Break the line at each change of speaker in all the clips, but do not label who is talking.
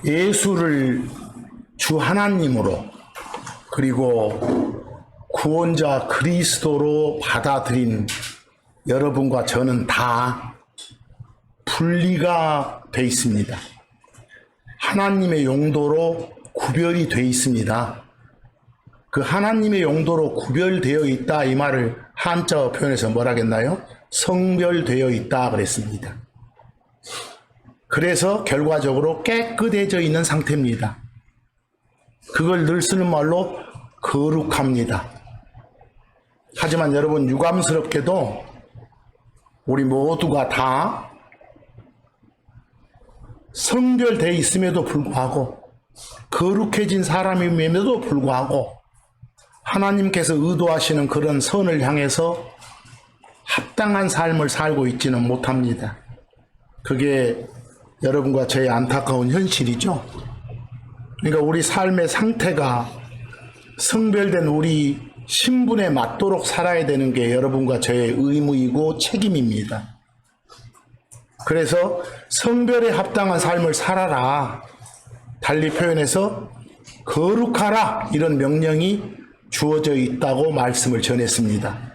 예수를 주 하나님으로 그리고 구원자 그리스도로 받아들인 여러분과 저는 다 분리가 돼 있습니다. 하나님의 용도로 구별이 돼 있습니다. 그 하나님의 용도로 구별되어 있다 이 말을 한자어 표현해서 뭐라 하겠나요? 성별되어 있다 그랬습니다. 그래서 결과적으로 깨끗해져 있는 상태입니다. 그걸 늘 쓰는 말로 거룩합니다. 하지만 여러분 유감스럽게도 우리 모두가 다 성별되어 있음에도 불구하고 거룩해진 사람임에도 불구하고 하나님께서 의도하시는 그런 선을 향해서 합당한 삶을 살고 있지는 못합니다. 그게 여러분과 저의 안타까운 현실이죠. 그러니까 우리 삶의 상태가 성별된 우리 신분에 맞도록 살아야 되는 게 여러분과 저의 의무이고 책임입니다. 그래서 성별에 합당한 삶을 살아라. 달리 표현해서 거룩하라. 이런 명령이 주어져 있다고 말씀을 전했습니다.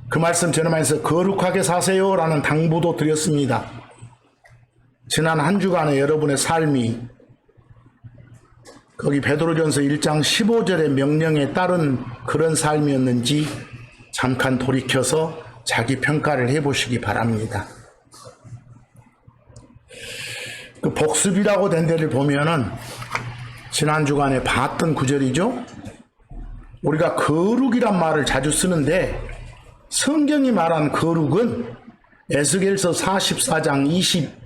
그 말씀 전하면서 거룩하게 사세요 라는 당부도 드렸습니다. 지난 한 주간의 여러분의 삶이 거기 베드로전서 1장 15절의 명령에 따른 그런 삶이었는지 잠깐 돌이켜서 자기 평가를 해보시기 바랍니다. 그 복습이라고 된 데를 보면은 지난 주간에 봤던 구절이죠. 우리가 거룩이란 말을 자주 쓰는데 성경이 말한 거룩은 에스겔서 44장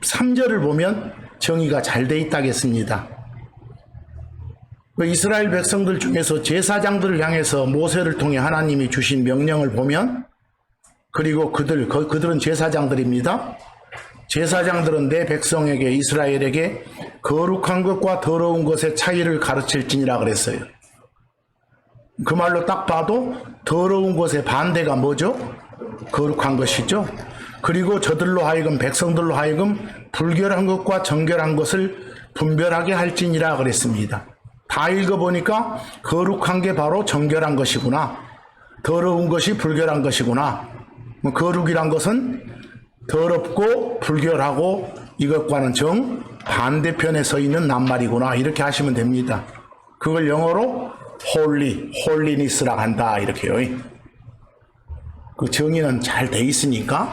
23절을 보면 정의가 잘 돼 있다겠습니다. 이스라엘 백성들 중에서 제사장들을 향해서 모세를 통해 하나님이 주신 명령을 보면 그리고 그들은 제사장들입니다. 제사장들은 내 백성에게 이스라엘에게 거룩한 것과 더러운 것의 차이를 가르칠지니라 그랬어요. 그 말로 딱 봐도 더러운 것의 반대가 뭐죠? 거룩한 것이죠. 그리고 저들로 하여금 백성들로 하여금 불결한 것과 정결한 것을 분별하게 할지니라 그랬습니다. 다 읽어보니까 거룩한 게 바로 정결한 것이구나. 더러운 것이 불결한 것이구나. 거룩이란 것은 더럽고 불결하고 이것과는 정 반대편에 서 있는 낱말이구나. 이렇게 하시면 됩니다. 그걸 영어로 홀리니스라고 한다. 이렇게요. 그 정의는 잘 돼 있으니까.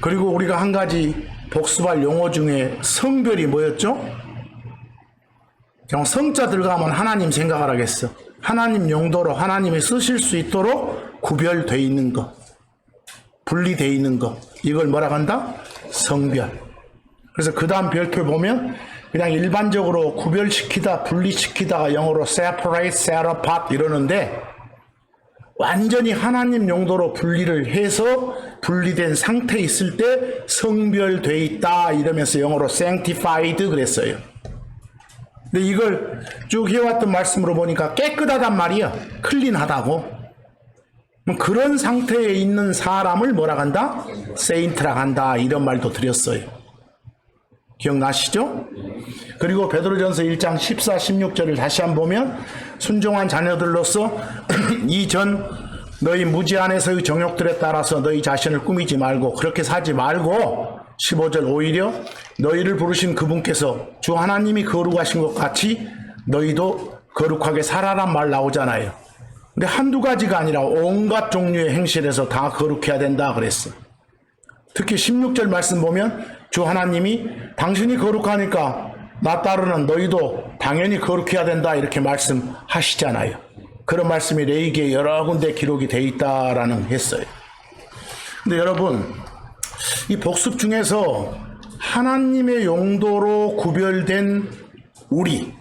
그리고 우리가 한 가지 복습할 용어 중에 성별이 뭐였죠? 성자 들어가면 하나님 생각을 하겠어. 하나님 용도로 하나님이 쓰실 수 있도록 구별되어 있는 것, 분리되어 있는 것, 이걸 뭐라고 한다? 성별. 그래서 그 다음 별표 보면 그냥 일반적으로 구별시키다, 분리시키다가 영어로 separate, set apart 이러는데 완전히 하나님 용도로 분리를 해서 분리된 상태에 있을 때 성별되어 있다 이러면서 영어로 sanctified 그랬어요. 근데 이걸 쭉 해왔던 말씀으로 보니까 깨끗하단 말이야. 클린하다고. 그런 상태에 있는 사람을 뭐라 한다? 세인트라 한다. 이런 말도 드렸어요. 기억나시죠? 그리고 베드로전서 1장 14, 16절을 다시 한번 보면 순종한 자녀들로서 이전 너희 무지 안에서의 정욕들에 따라서 너희 자신을 꾸미지 말고 그렇게 사지 말고 15절 오히려 너희를 부르신 그분께서 주 하나님이 거룩하신 것 같이 너희도 거룩하게 살아란 말 나오잖아요. 근데 한두 가지가 아니라 온갖 종류의 행실에서 다 거룩해야 된다 그랬어. 특히 16절 말씀 보면 주 하나님이 당신이 거룩하니까 나 따르는 너희도 당연히 거룩해야 된다 이렇게 말씀하시잖아요. 그런 말씀이 레위기에 여러 군데 기록이 돼 있다라는 했어요. 근데 여러분 이 복습 중에서 하나님의 용도로 구별된 우리,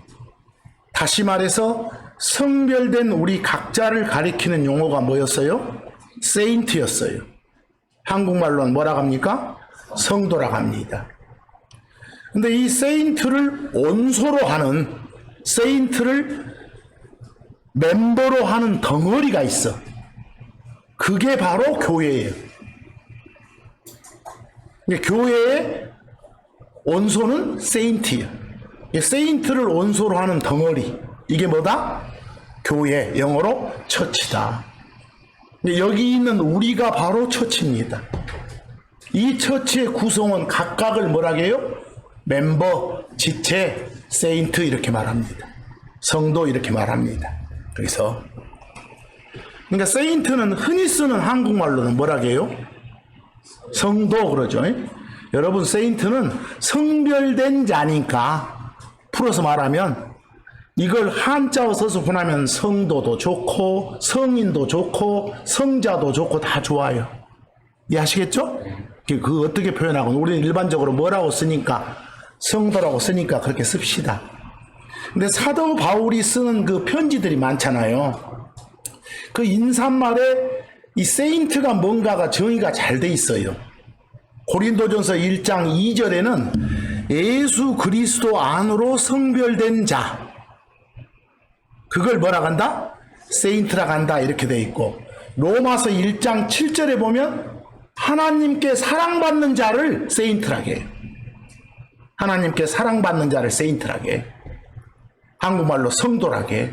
다시 말해서 성별된 우리 각자를 가리키는 용어가 뭐였어요? 세인트였어요. 한국말로는 뭐라고 합니까? 성도라고 합니다. 근데 이 세인트를 원소로 하는, 세인트를 멤버로 하는 덩어리가 있어. 그게 바로 교회예요. 교회의 원소는 세인트예요. 이 세인트를 원소로 하는 덩어리. 이게 뭐다? 교회, 영어로 처치다. 여기 있는 우리가 바로 처치입니다. 이 처치의 구성은 각각을 뭐라고 해요? 멤버, 지체, 세인트 이렇게 말합니다. 성도 이렇게 말합니다. 그래서 그러니까 세인트는 흔히 쓰는 한국말로는 뭐라고 해요? 성도 그러죠. 여러분 세인트는 성별된 자니까 풀어서 말하면 이걸 한자어 써서 보내면 성도도 좋고 성인도 좋고 성자도 좋고 다 좋아요. 이해하시겠죠? 그 어떻게 표현하고 우리는 일반적으로 뭐라고 쓰니까 성도라고 쓰니까 그렇게 씁시다. 근데 사도 바울이 쓰는 그 편지들이 많잖아요. 그 인사말에 이 세인트가 뭔가가 정의가 잘 돼 있어요. 고린도전서 1장 2절에는 예수 그리스도 안으로 성별된 자, 그걸 뭐라고 한다? 세인트라고 한다 이렇게 돼 있고, 로마서 1장 7절에 보면 하나님께 사랑받는 자를 세인트라고 해요. 하나님께 사랑받는 자를 세인트라고 해요. 한국말로 성도라고 해요.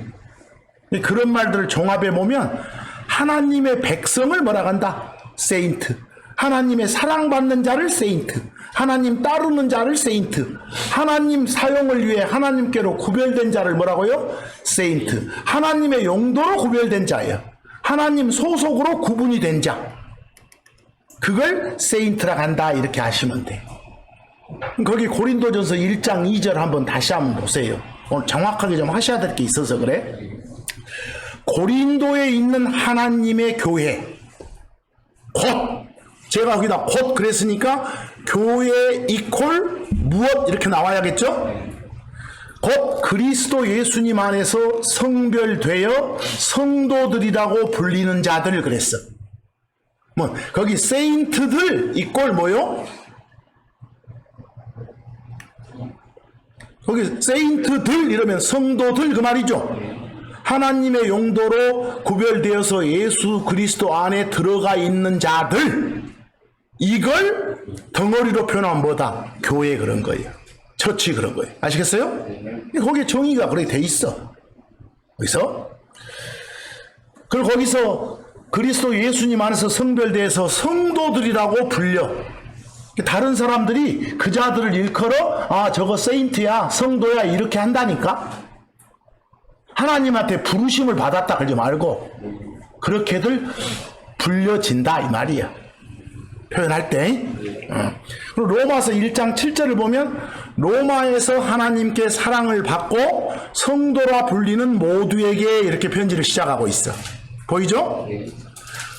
그런 말들을 종합해 보면 하나님의 백성을 뭐라고 한다? 세인트. 하나님의 사랑받는 자를 세인트. 하나님 따르는 자를 세인트. 하나님 사용을 위해 하나님께로 구별된 자를 뭐라고요? 세인트. 하나님의 용도로 구별된 자예요. 하나님 소속으로 구분이 된 자. 그걸 세인트라고 한다 이렇게 하시면 돼요. 거기 고린도전서 1장 2절 한번 다시 한번 보세요. 오늘 정확하게 좀 하셔야 될 게 있어서 그래. 고린도에 있는 하나님의 교회, 곧 제가 거기다 곧 그랬으니까 교회 이퀄 무엇 이렇게 나와야겠죠? 곧 그리스도 예수님 안에서 성별되어 성도들이라고 불리는 자들 그랬어. 뭐 거기 세인트들 이퀄 뭐요? 거기 세인트들 이러면 성도들 그 말이죠. 하나님의 용도로 구별되어서 예수 그리스도 안에 들어가 있는 자들, 이걸 덩어리로 표현하면 뭐다? 교회 그런 거예요. 처치 그런 거예요. 아시겠어요? 거기에 정의가 그렇게 돼 있어. 그리고 거기서 그리스도 예수님 안에서 성별되어서 성도들이라고 불려. 다른 사람들이 그 자들을 일컬어 아 저거 세인트야 성도야 이렇게 한다니까. 하나님한테 부르심을 받았다 그러지 말고 그렇게들 불려진다 이 말이야. 표현할 때. 그리고 로마서 1장 7절을 보면 로마에서 하나님께 사랑을 받고 성도라 불리는 모두에게 이렇게 편지를 시작하고 있어. 보이죠?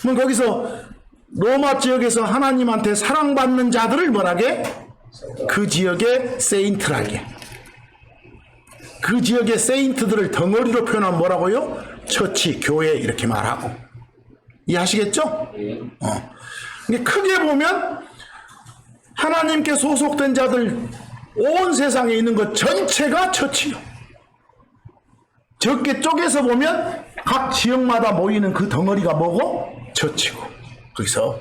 그럼 거기서 로마 지역에서 하나님한테 사랑받는 자들을 뭐라게? 그 지역의 세인트라게. 그 지역의 세인트들을 덩어리로 표현하면 뭐라고요? 처치, 교회 이렇게 말하고. 이해하시겠죠? 크게 보면 하나님께 소속된 자들 온 세상에 있는 것 전체가 처치요. 적게 쪼개서 보면 각 지역마다 모이는 그 덩어리가 뭐고? 처치고. 거기서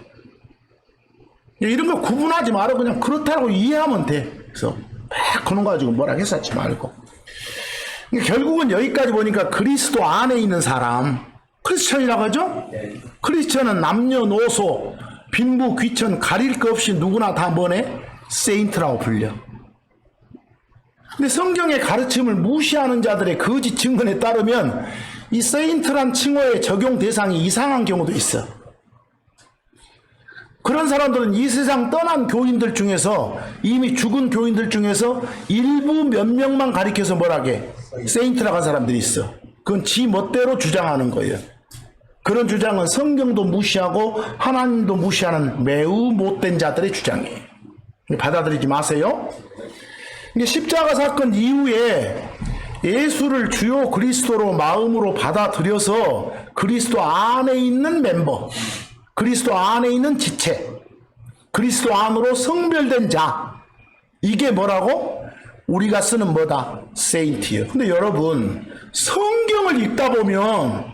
이런 거 구분하지 말고 그냥 그렇다고 이해하면 돼. 그래서 막 그런 거 가지고 뭐라 했었지 말고. 결국은 여기까지 보니까 그리스도 안에 있는 사람, 크리스천이라고 하죠? 크리스천은 남녀노소, 빈부, 귀천 가릴 것 없이 누구나 다 뭐네? 세인트라고 불려. 근데 성경의 가르침을 무시하는 자들의 거짓 증언에 따르면 이 세인트란 칭호의 적용 대상이 이상한 경우도 있어. 그런 사람들은 이 세상 떠난 교인들 중에서 이미 죽은 교인들 중에서 일부 몇 명만 가리켜서 뭐라게 세인트라고 한 사람들이 있어. 그건 지 멋대로 주장하는 거예요. 그런 주장은 성경도 무시하고 하나님도 무시하는 매우 못된 자들의 주장이에요. 받아들이지 마세요. 십자가 사건 이후에 예수를 주요 그리스도로 마음으로 받아들여서 그리스도 안에 있는 멤버, 그리스도 안에 있는 지체, 그리스도 안으로 성별된 자, 이게 뭐라고? 우리가 쓰는 뭐다? 세인트예요. 근데 여러분 성경을 읽다 보면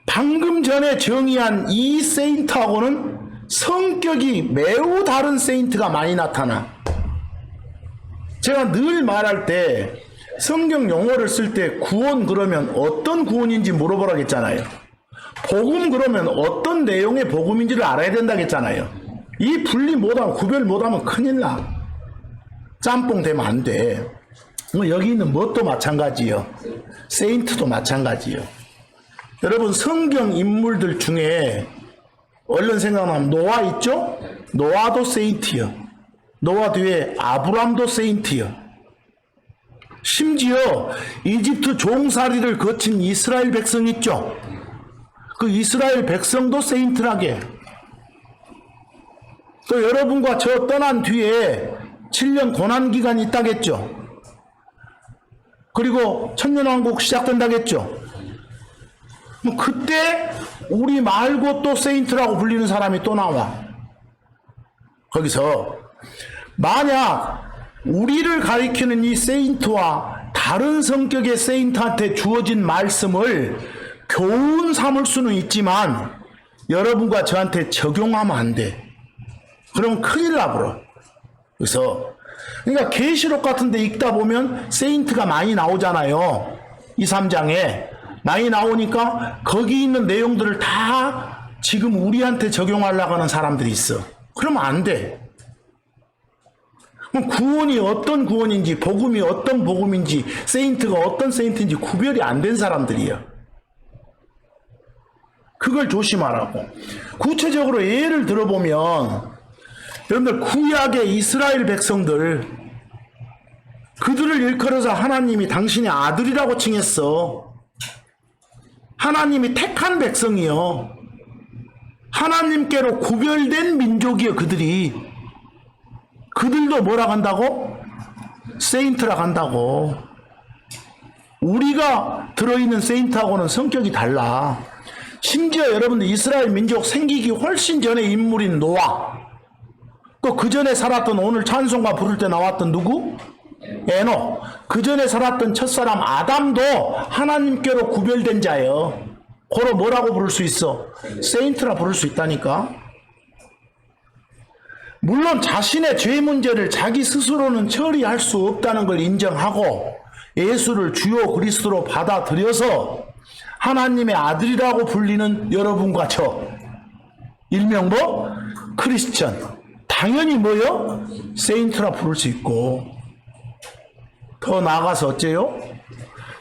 방금 전에 정의한 이 세인트하고는 성격이 매우 다른 세인트가 많이 나타나. 제가 늘 말할 때 성경 용어를 쓸 때 구원 그러면 어떤 구원인지 물어보라고 했잖아요. 복음 그러면 어떤 내용의 복음인지를 알아야 된다고 했잖아요. 이 분리 못하면, 구별 못하면 큰일 나. 짬뽕 되면 안 돼. 여기 있는 뭣도 마찬가지요. 세인트도 마찬가지요. 여러분, 성경 인물들 중에 얼른 생각나면 노아 있죠? 노아도 세인트요. 노아 뒤에 아브람도 세인트요. 심지어 이집트 종살이를 거친 이스라엘 백성 있죠? 그 이스라엘 백성도 세인트라게. 또 여러분과 저 떠난 뒤에 7년 고난기간이 있다겠죠? 그리고 천년왕국 시작된다겠죠? 그때 우리 말고 또 세인트라고 불리는 사람이 또 나와. 거기서 만약 우리를 가리키는 이 세인트와 다른 성격의 세인트한테 주어진 말씀을 교훈 삼을 수는 있지만 여러분과 저한테 적용하면 안 돼. 그러면 큰일 나버려. 그래서 그러니까 계시록 같은 데 읽다 보면 세인트가 많이 나오잖아요. 2, 3장에 많이 나오니까 거기 있는 내용들을 다 지금 우리한테 적용하려고 하는 사람들이 있어. 그러면 안 돼. 그럼 구원이 어떤 구원인지, 복음이 어떤 복음인지, 세인트가 어떤 세인트인지 구별이 안 된 사람들이에요. 그걸 조심하라고. 구체적으로 예를 들어보면 여러분들 구약의 이스라엘 백성들, 그들을 일컬어서 하나님이 당신의 아들이라고 칭했어. 하나님이 택한 백성이요. 하나님께로 구별된 민족이요. 그들도 뭐라 한다고? 세인트라 한다고. 우리가 들어있는 세인트하고는 성격이 달라. 심지어 여러분들 이스라엘 민족 생기기 훨씬 전의 인물인 노아, 또 그 전에 살았던 오늘 찬송가 부를 때 나왔던 누구? 에녹. 그 전에 살았던 첫사람 아담도 하나님께로 구별된 자예요. 고로 뭐라고 부를 수 있어? 세인트라 부를 수 있다니까. 물론 자신의 죄 문제를 자기 스스로는 처리할 수 없다는 걸 인정하고 예수를 주요 그리스도로 받아들여서 하나님의 아들이라고 불리는 여러분과 저, 일명 뭐? 크리스천. 당연히 뭐요? 세인트라 부를 수 있고. 더 나아가서 어째요?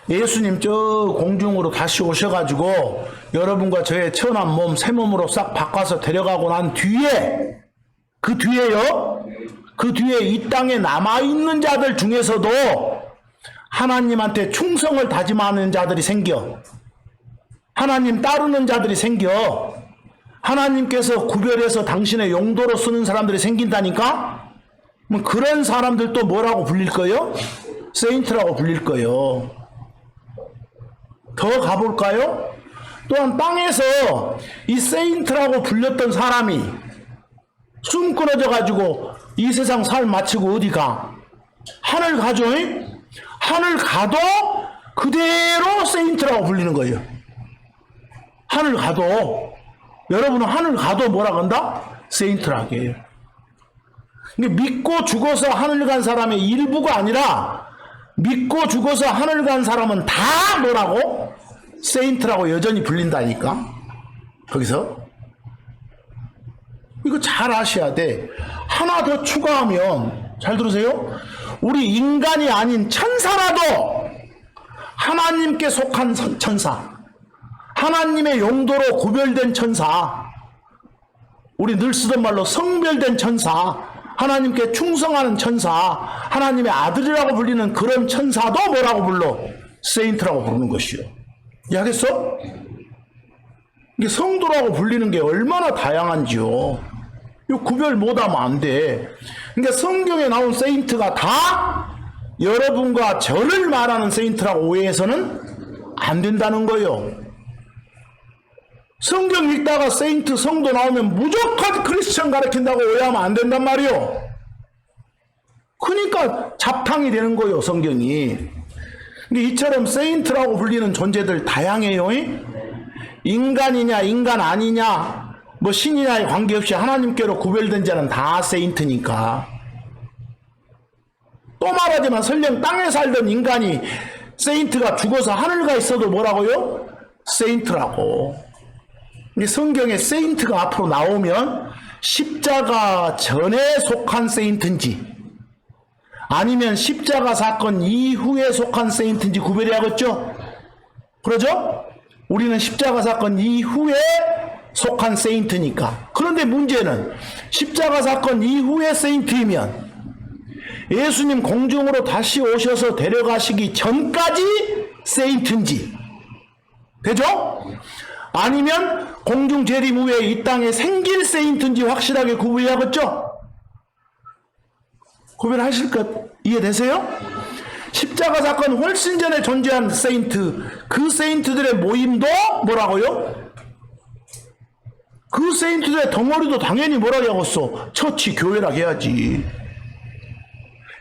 예수님 저 공중으로 다시 오셔가지고 여러분과 저의 천한 몸, 새 몸으로 싹 바꿔서 데려가고 난 뒤에, 그 뒤에요? 그 뒤에 이 땅에 남아있는 자들 중에서도 하나님한테 충성을 다짐하는 자들이 생겨. 하나님 따르는 자들이 생겨. 하나님께서 구별해서 당신의 용도로 쓰는 사람들이 생긴다니까? 그런 사람들도 뭐라고 불릴 거예요? 세인트라고 불릴 거예요. 더 가볼까요? 또한 땅에서 이 세인트라고 불렸던 사람이 숨 끊어져가지고 이 세상 삶 마치고 어디 가? 하늘 가죠? 하늘 가도 그대로 세인트라고 불리는 거예요. 하늘 가도. 여러분은 하늘 가도 뭐라고 한다? 세인트라고 해요. 믿고 죽어서 하늘 간 사람의 일부가 아니라 믿고 죽어서 하늘 간 사람은 다 뭐라고? 세인트라고 여전히 불린다니까. 거기서 이거 잘 아셔야 돼. 하나 더 추가하면, 잘 들으세요? 우리 인간이 아닌 천사라도 하나님께 속한 천사, 하나님의 용도로 구별된 천사, 우리 늘 쓰던 말로 성별된 천사, 하나님께 충성하는 천사, 하나님의 아들이라고 불리는 그런 천사도 뭐라고 불러? 세인트라고 부르는 것이요. 이해하겠어? 이게 성도라고 불리는 게 얼마나 다양한지요. 이거 구별 못하면 안 돼. 그러니까 성경에 나온 세인트가 다 여러분과 저를 말하는 세인트라고 오해해서는 안 된다는 거예요. 성경 읽다가 세인트, 성도 나오면 무조건 크리스천 가르친다고 오해하면 안 된단 말이요. 그러니까 잡탕이 되는 거예요, 성경이. 근데 이처럼 세인트라고 불리는 존재들 다양해요. 인간이냐 인간 아니냐 뭐 신이냐에 관계없이 하나님께로 구별된 자는 다 세인트니까. 또 또 말하지만 설령 땅에 살던 인간이 세인트가 죽어서 하늘 가 있어도 뭐라고요? 세인트라고. 성경에 세인트가 앞으로 나오면 십자가 전에 속한 세인트인지 아니면 십자가 사건 이후에 속한 세인트인지 구별해야겠죠? 그러죠? 우리는 십자가 사건 이후에 속한 세인트니까. 그런데 문제는 십자가 사건 이후에 세인트이면 예수님 공중으로 다시 오셔서 데려가시기 전까지 세인트인지, 되죠? 아니면 공중 재림 후에 이 땅에 생길 세인트인지 확실하게 구분해야겠죠? 구별하실 것 이해되세요? 십자가 사건 훨씬 전에 존재한 세인트, 그 세인트들의 모임도 뭐라고요? 그 세인트들의 덩어리도 당연히 뭐라고 하겠어? 처치, 교회라고 해야지.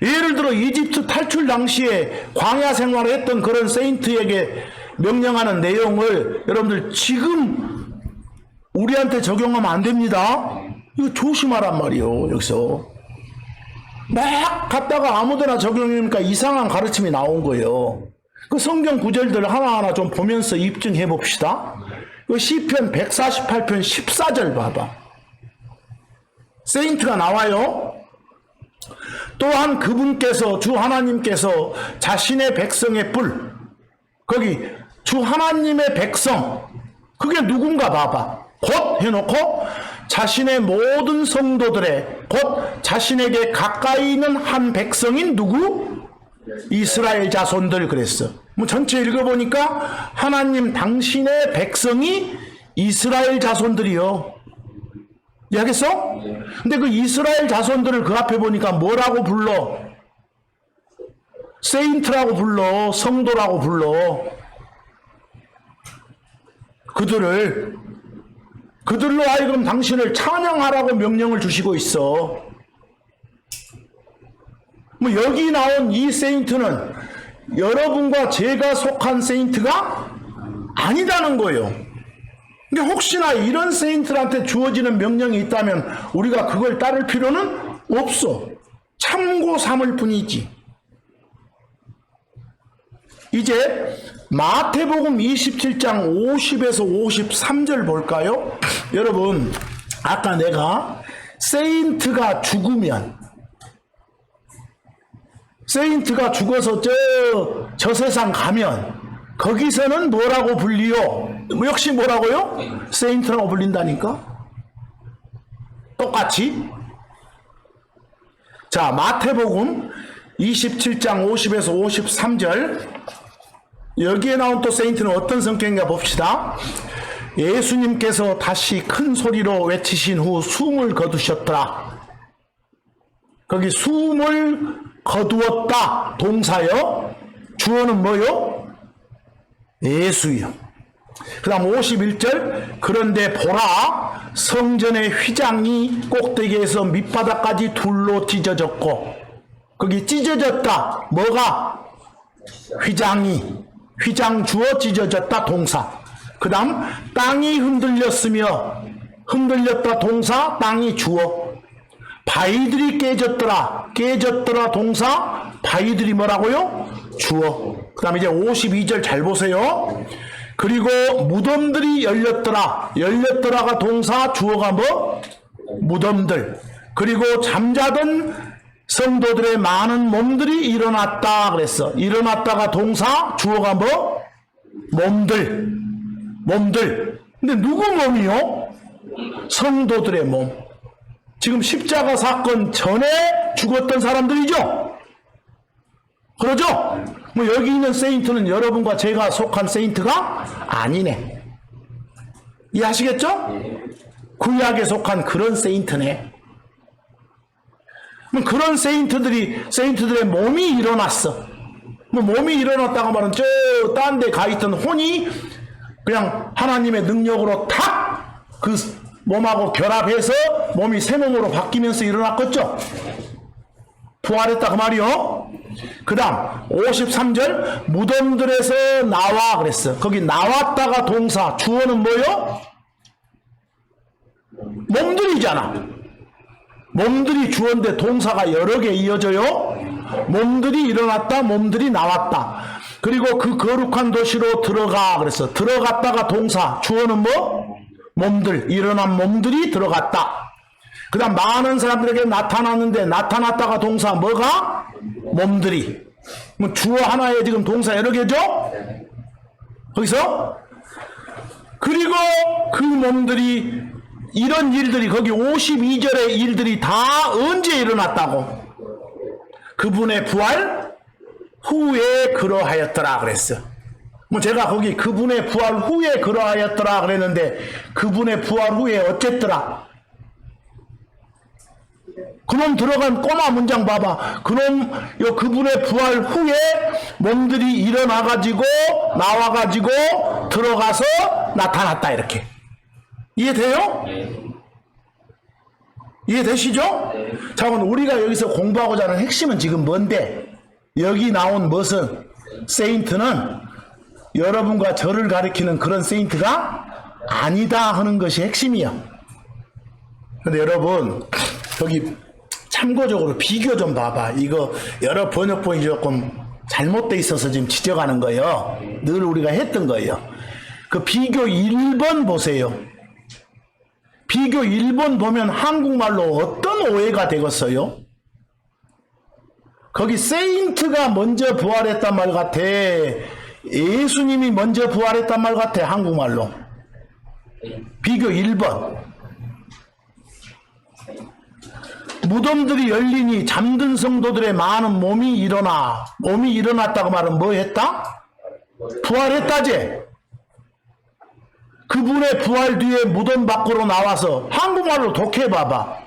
예를 들어 이집트 탈출 당시에 광야 생활을 했던 그런 세인트에게 명령하는 내용을 여러분들 지금 우리한테 적용하면 안 됩니다. 이거 조심하란 말이에요. 여기서 막 갔다가 아무데나 적용하니까 이상한 가르침이 나온 거예요. 그 성경 구절들을 하나하나 좀 보면서 입증해 봅시다. 그 시편 148편 14절 봐봐. 세인트가 나와요. 또한 그분께서, 주 하나님께서 자신의 백성의 뿔, 거기 주 하나님의 백성, 그게 누군가 봐봐. 곧 해놓고 자신의 모든 성도들의, 곧 자신에게 가까이 있는 한 백성인 누구? 이스라엘 자손들 그랬어. 뭐 전체 읽어보니까 하나님 당신의 백성이 이스라엘 자손들이요. 이해하겠어? 근데 그 이스라엘 자손들을 그 앞에 보니까 뭐라고 불러? 세인트라고 불러. 성도라고 불러. 그들로 하여금 당신을 찬양하라고 명령을 주시고 있어. 뭐 여기 나온 이 세인트는 여러분과 제가 속한 세인트가 아니다는 거예요. 근데 혹시나 이런 세인트한테 주어지는 명령이 있다면 우리가 그걸 따를 필요는 없어. 참고 삼을 뿐이지. 이제 마태복음 27장 50에서 53절 볼까요? 여러분, 아까 내가 세인트가 죽으면, 세인트가 죽어서 저 세상 가면 거기서는 뭐라고 불리요? 역시 뭐라고요? 세인트라고 불린다니까? 똑같이. 자, 마태복음 27장 50에서 53절. 여기에 나온 또 세인트는 어떤 성격인가 봅시다. 예수님께서 다시 큰 소리로 외치신 후 숨을 거두셨더라. 거기 숨을 거두었다 동사요. 주어는 뭐요? 예수요. 그 다음 51절. 그런데 보라, 성전의 휘장이 꼭대기에서 밑바닥까지 둘로 찢어졌고, 거기 찢어졌다. 뭐가? 휘장이. 휘장 주어 찢어졌다 동사. 그 다음 땅이 흔들렸으며, 흔들렸다 동사, 땅이 주어. 바위들이 깨졌더라. 깨졌더라 동사, 바위들이 뭐라고요? 주어. 그 다음 이제 52절 잘 보세요. 그리고 무덤들이 열렸더라. 열렸더라가 동사, 주어가 뭐? 무덤들. 그리고 잠자던 성도들의 많은 몸들이 일어났다 그랬어. 일어났다가 동사, 주어가 뭐? 몸들. 몸들. 근데 누구 몸이요? 성도들의 몸. 지금 십자가 사건 전에 죽었던 사람들이죠? 그러죠? 뭐 여기 있는 세인트는 여러분과 제가 속한 세인트가 아니네. 이해하시겠죠? 구약에 속한 그런 세인트네. 그런 세인트들의 몸이 일어났어. 뭐 몸이 일어났다고 말은 저 딴 데 가 있던 혼이 그냥 하나님의 능력으로 탁 그 몸하고 결합해서 몸이 새 몸으로 바뀌면서 일어났겠죠? 부활했다 그 말이요. 그 다음 53절 무덤들에서 나와 그랬어. 거기 나왔다가 동사, 주어는 뭐요? 몸들이잖아. 몸들이 주어인데 동사가 여러 개 이어져요. 몸들이 일어났다, 몸들이 나왔다. 그리고 그 거룩한 도시로 들어가. 그래서 들어갔다가 동사, 주어는 뭐? 몸들, 일어난 몸들이 들어갔다. 그 다음 많은 사람들에게 나타났는데 나타났다가 동사 뭐가? 몸들이. 뭐 주어 하나에 지금 동사 여러 개죠? 거기서? 그리고 그 몸들이 이런 일들이 거기 52절의 일들이 다 언제 일어났다고? 그분의 부활 후에 그러하였더라 그랬어. 뭐 제가 거기 그분의 부활 후에 그러하였더라 그랬는데 그분의 부활 후에 어쨌더라? 그놈 들어간 꼬마 문장 봐봐. 그분의 부활 후에 몸들이 일어나가지고 나와가지고 들어가서 나타났다 이렇게. 이해돼요? 이해되시죠? 자, 그럼 우리가 여기서 공부하고자 하는 핵심은 지금 뭔데? 여기 나온 무슨 세인트는 여러분과 저를 가리키는 그런 세인트가 아니다 하는 것이 핵심이야. 근데 여러분 여기 참고적으로 비교 좀 봐봐. 이거 여러 번역본이 조금 잘못돼 있어서 지금 지적하는 거예요. 늘 우리가 했던 거예요. 그 비교 1번 보세요. 비교 1번 보면 한국말로 어떤 오해가 되겠어요? 거기 세인트가 먼저 부활했단 말 같아. 예수님이 먼저 부활했단 말 같아. 한국말로. 비교 1번. 무덤들이 열리니 잠든 성도들의 많은 몸이 일어나. 몸이 일어났다고 말은 뭐 했다? 부활했다지. 그분의 부활 뒤에 무덤 밖으로 나와서 한국말로 독해봐봐.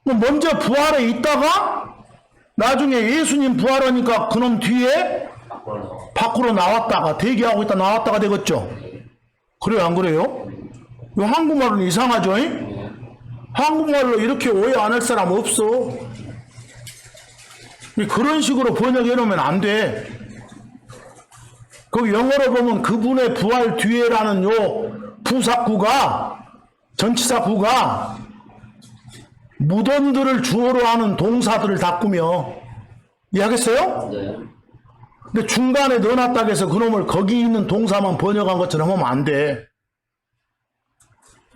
먼저 부활해 있다가 나중에 예수님 부활하니까 그놈 뒤에 밖으로 나왔다가 대기하고 있다 나왔다가 되겠죠. 그래요 안 그래요? 왜 한국말로는 이상하죠? 한국말로 이렇게 오해 안 할 사람 없어. 그런 식으로 번역해 놓으면 안 돼. 거기 영어로 보면 그분의 부활 뒤에라는 요 부사구가 전치사구가 무덤들을 주어로 하는 동사들을 다 꾸며. 이해하겠어요? 네. 근데 중간에 넣어놨다고 해서 그놈을 거기 있는 동사만 번역한 것처럼 하면 안 돼.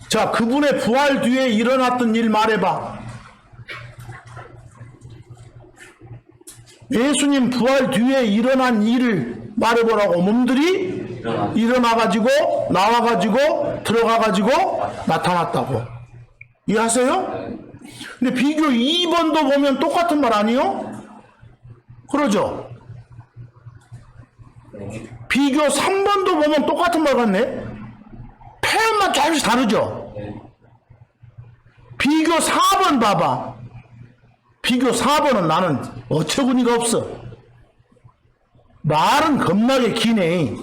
자, 그분의 부활 뒤에 일어났던 일 말해봐. 예수님 부활 뒤에 일어난 일을 말해보라고. 몸들이 일어나가지고 나와가지고 들어가가지고 나타났다고. 이해하세요? 근데 비교 2번도 보면 똑같은 말 아니요? 그러죠? 비교 3번도 보면 똑같은 말 같네? 표현만 조금씩 다르죠? 비교 4번 봐봐. 비교 4번은 나는 어처구니가 없어. 말은 겁나게 기네.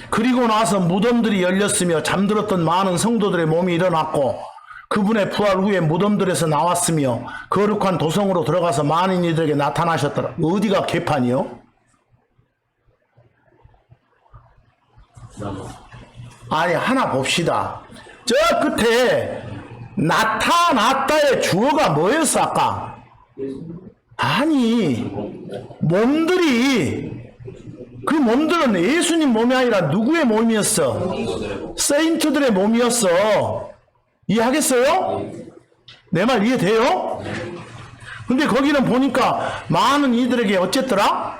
그리고 나서 무덤들이 열렸으며 잠들었던 많은 성도들의 몸이 일어났고 그분의 부활 후에 무덤들에서 나왔으며 거룩한 도성으로 들어가서 많은 이들에게 나타나셨더라. 어디가 개판이요? 아니 하나 봅시다. 저 끝에 나타났다의 주어가 뭐였어 아까? 아니 몸들이 그 몸들은 예수님 몸이 아니라 누구의 몸이었어? 세인트들의 몸이었어. 이해하겠어요? 내 말 이해돼요? 근데 거기는 보니까 많은 이들에게 어쨌더라?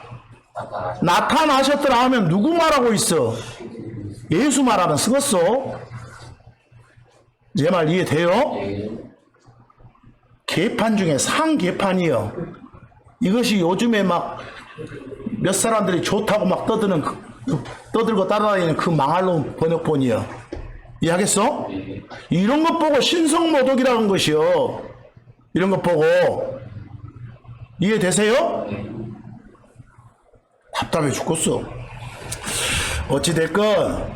나타나셨더라 하면 누구 말하고 있어? 예수 말하면 쓰겠어. 내 말 이해돼요? 개판 중에 상개판이요. 이것이 요즘에 막 몇 사람들이 좋다고 막 떠들고 따라다니는 그 망할 놈 번역본이요. 이해하겠어? 이런 것 보고 신성모독이라는 것이요. 이런 것 보고 이해되세요? 답답해 죽겠어. 어찌됐건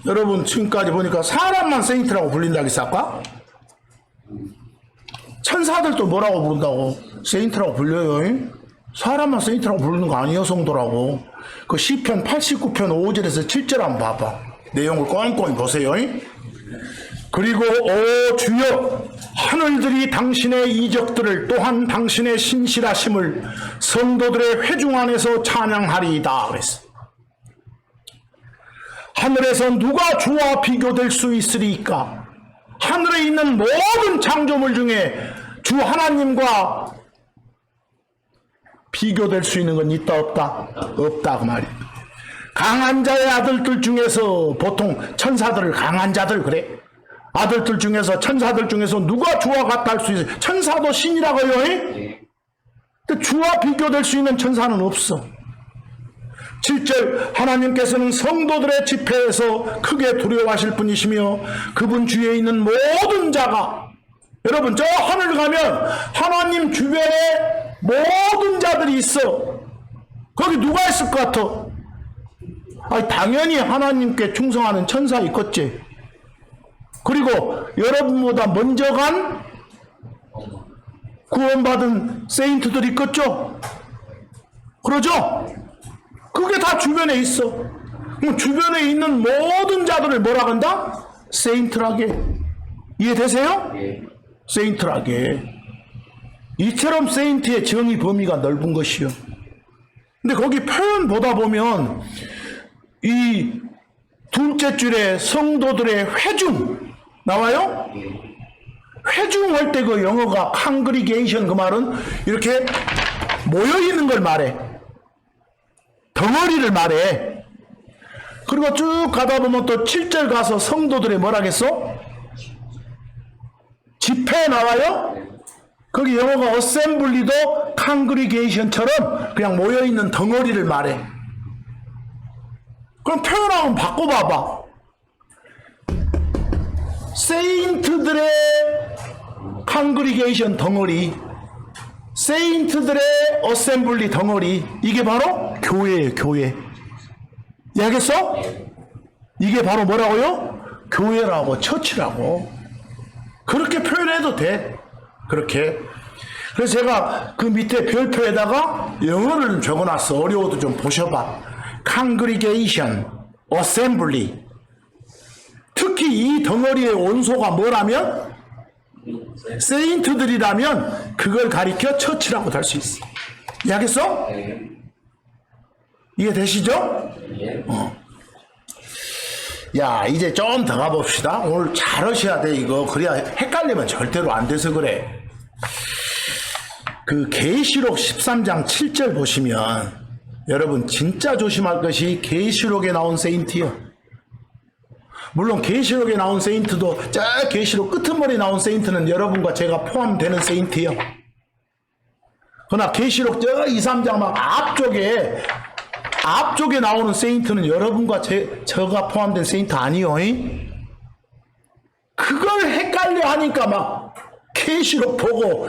여러분 지금까지 보니까 사람만 세인트라고 불린다고 했어 아까? 천사들도 뭐라고 부른다고? 세인트라고 불려요. 사람만 세인트라고 부르는 거 아니에요 성도라고. 그 시편 89편 5절에서 7절 한번 봐봐. 내용을 꼼꼼히 보세요. 그리고 오 주여, 하늘들이 당신의 이적들을 또한 당신의 신실하심을 성도들의 회중 안에서 찬양하리이다 그랬어. 하늘에서 누가 주와 비교될 수 있으리까? 하늘에 있는 모든 창조물 중에 주 하나님과 비교될 수 있는 건 있다 없다? 없다 그 말이야. 강한 자의 아들들 중에서 보통 천사들을 강한 자들 그래. 아들들 중에서 천사들 중에서 누가 주와 같다 할 수 있어? 천사도 신이라고요. 근데 주와 비교될 수 있는 천사는 없어. 7절 하나님께서는 성도들의 집회에서 크게 두려워하실 분이시며 그분 주위에 있는 모든 자가, 여러분 저 하늘 가면 하나님 주변에 모든 자들이 있어. 거기 누가 있을 것 같아? 아니, 당연히 하나님께 충성하는 천사 있겠지. 그리고 여러분보다 먼저 간 구원받은 세인트들이 있겠죠. 그러죠? 그게 다 주변에 있어. 그럼 주변에 있는 모든 자들을 뭐라 한다? 세인트라게. 이해되세요? 세인트라게. 이처럼 세인트의 정의 범위가 넓은 것이요. 근데 거기 표현 보다 보면 이 둘째 줄에 성도들의 회중 나와요? 회중할 때 그 영어가 congregation 그 말은 이렇게 모여있는 걸 말해. 덩어리를 말해. 그리고 쭉 가다 보면 또 7절 가서 성도들의 뭐라겠어? 집회 나와요? 거기 영어가 assembly도 congregation처럼 그냥 모여있는 덩어리를 말해. 그럼 표현하면 바꿔봐봐. 세인트들의 congregation 덩어리, 세인트들의 어셈블리 덩어리, 이게 바로 교회예요. 교회. 이해하겠어? 이게 바로 뭐라고요? 교회라고, 처치라고. 그렇게 표현해도 돼. 그렇게. 그래서 제가 그 밑에 별표에다가 영어를 적어놨어. 어려워도 좀 보셔봐. congregation, assembly. 특히 이 덩어리의 원소가 뭐라면? 세인트들이라면 그걸 가리켜 처치라고 할 수 있어. 이해하겠어? 이해되시죠? 야, 이제 좀 더 가봅시다. 오늘 잘 하셔야 돼, 이거. 그래야 헷갈리면 절대로 안 돼서 그래. 그 계시록 13장 7절 보시면 여러분 진짜 조심할 것이 계시록에 나온 세인트요. 물론 계시록에 나온 세인트도 저 계시록 끄트머리 나온 세인트는 여러분과 제가 포함되는 세인트요. 그러나 계시록 저 2, 3장 막 앞쪽에 나오는 세인트는 여러분과 저가 포함된 세인트 아니요. 그걸 헷갈려 하니까 막 계시록 보고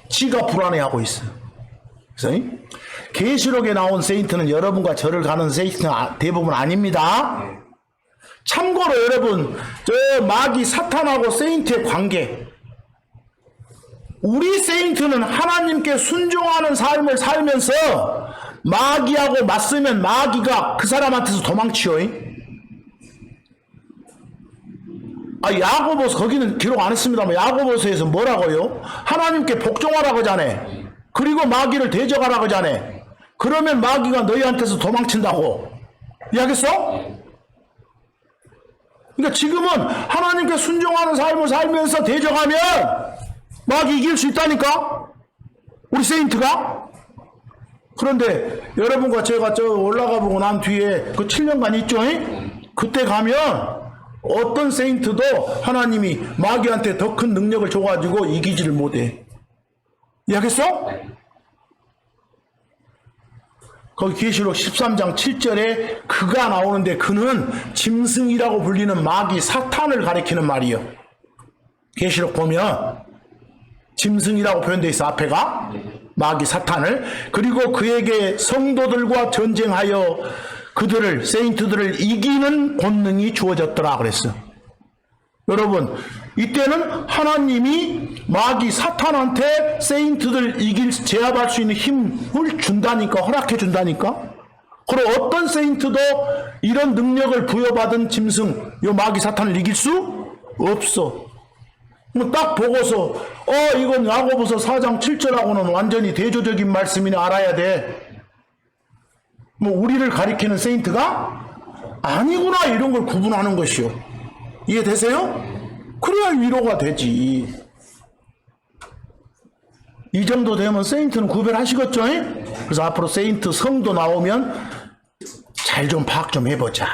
지가 불안해하고 있어요. 그래서 계시록에 나온 세인트는 여러분과 저를 가는 세인트는 대부분 아닙니다. 참고로 여러분, 저 마귀 사탄하고 세인트의 관계, 우리 세인트는 하나님께 순종하는 삶을 살면서 마귀하고 맞서면 마귀가 그 사람한테서 도망치요. 야고보서, 거기는 기록 안 했습니다만 야고보서에서 뭐라고요? 하나님께 복종하라고 하잖아요. 그리고 마귀를 대적하라고 하잖아요. 그러면 마귀가 너희한테서 도망친다고. 이해하겠어? 그러니까 지금은 하나님께 순종하는 삶을 살면서 대적하면 마귀 이길 수 있다니까? 우리 세인트가? 그런데 여러분과 제가 저 올라가 보고 난 뒤에 그 7년간 있죠? 그때 가면 어떤 세인트도 하나님이 마귀한테 더 큰 능력을 줘가지고 이기지를 못해. 이해하겠어? 거기 계시록 13장 7절에 그가 나오는데 그는 짐승이라고 불리는 마귀 사탄을 가리키는 말이요. 계시록 보면 짐승이라고 표현되어 있어. 앞에가 마귀 사탄을. 그리고 그에게 성도들과 전쟁하여 그들을, 세인트들을 이기는 권능이 주어졌더라 그랬어. 여러분, 이때는 하나님이 마귀 사탄한테 세인트들 제압할 수 있는 힘을 준다니까, 허락해 준다니까. 그리고 어떤 세인트도 이런 능력을 부여받은 짐승, 요 마귀 사탄을 이길 수 없어. 뭐 딱 보고서 이건 야고보서 4장 7절하고는 완전히 대조적인 말씀이니 알아야 돼. 뭐 우리를 가리키는 세인트가 아니구나 이런 걸 구분하는 것이요. 이해되세요? 그래야 위로가 되지. 이 정도 되면 세인트는 구별하시겠죠? 그래서 앞으로 세인트 성도 나오면 잘 좀 파악 좀 해보자.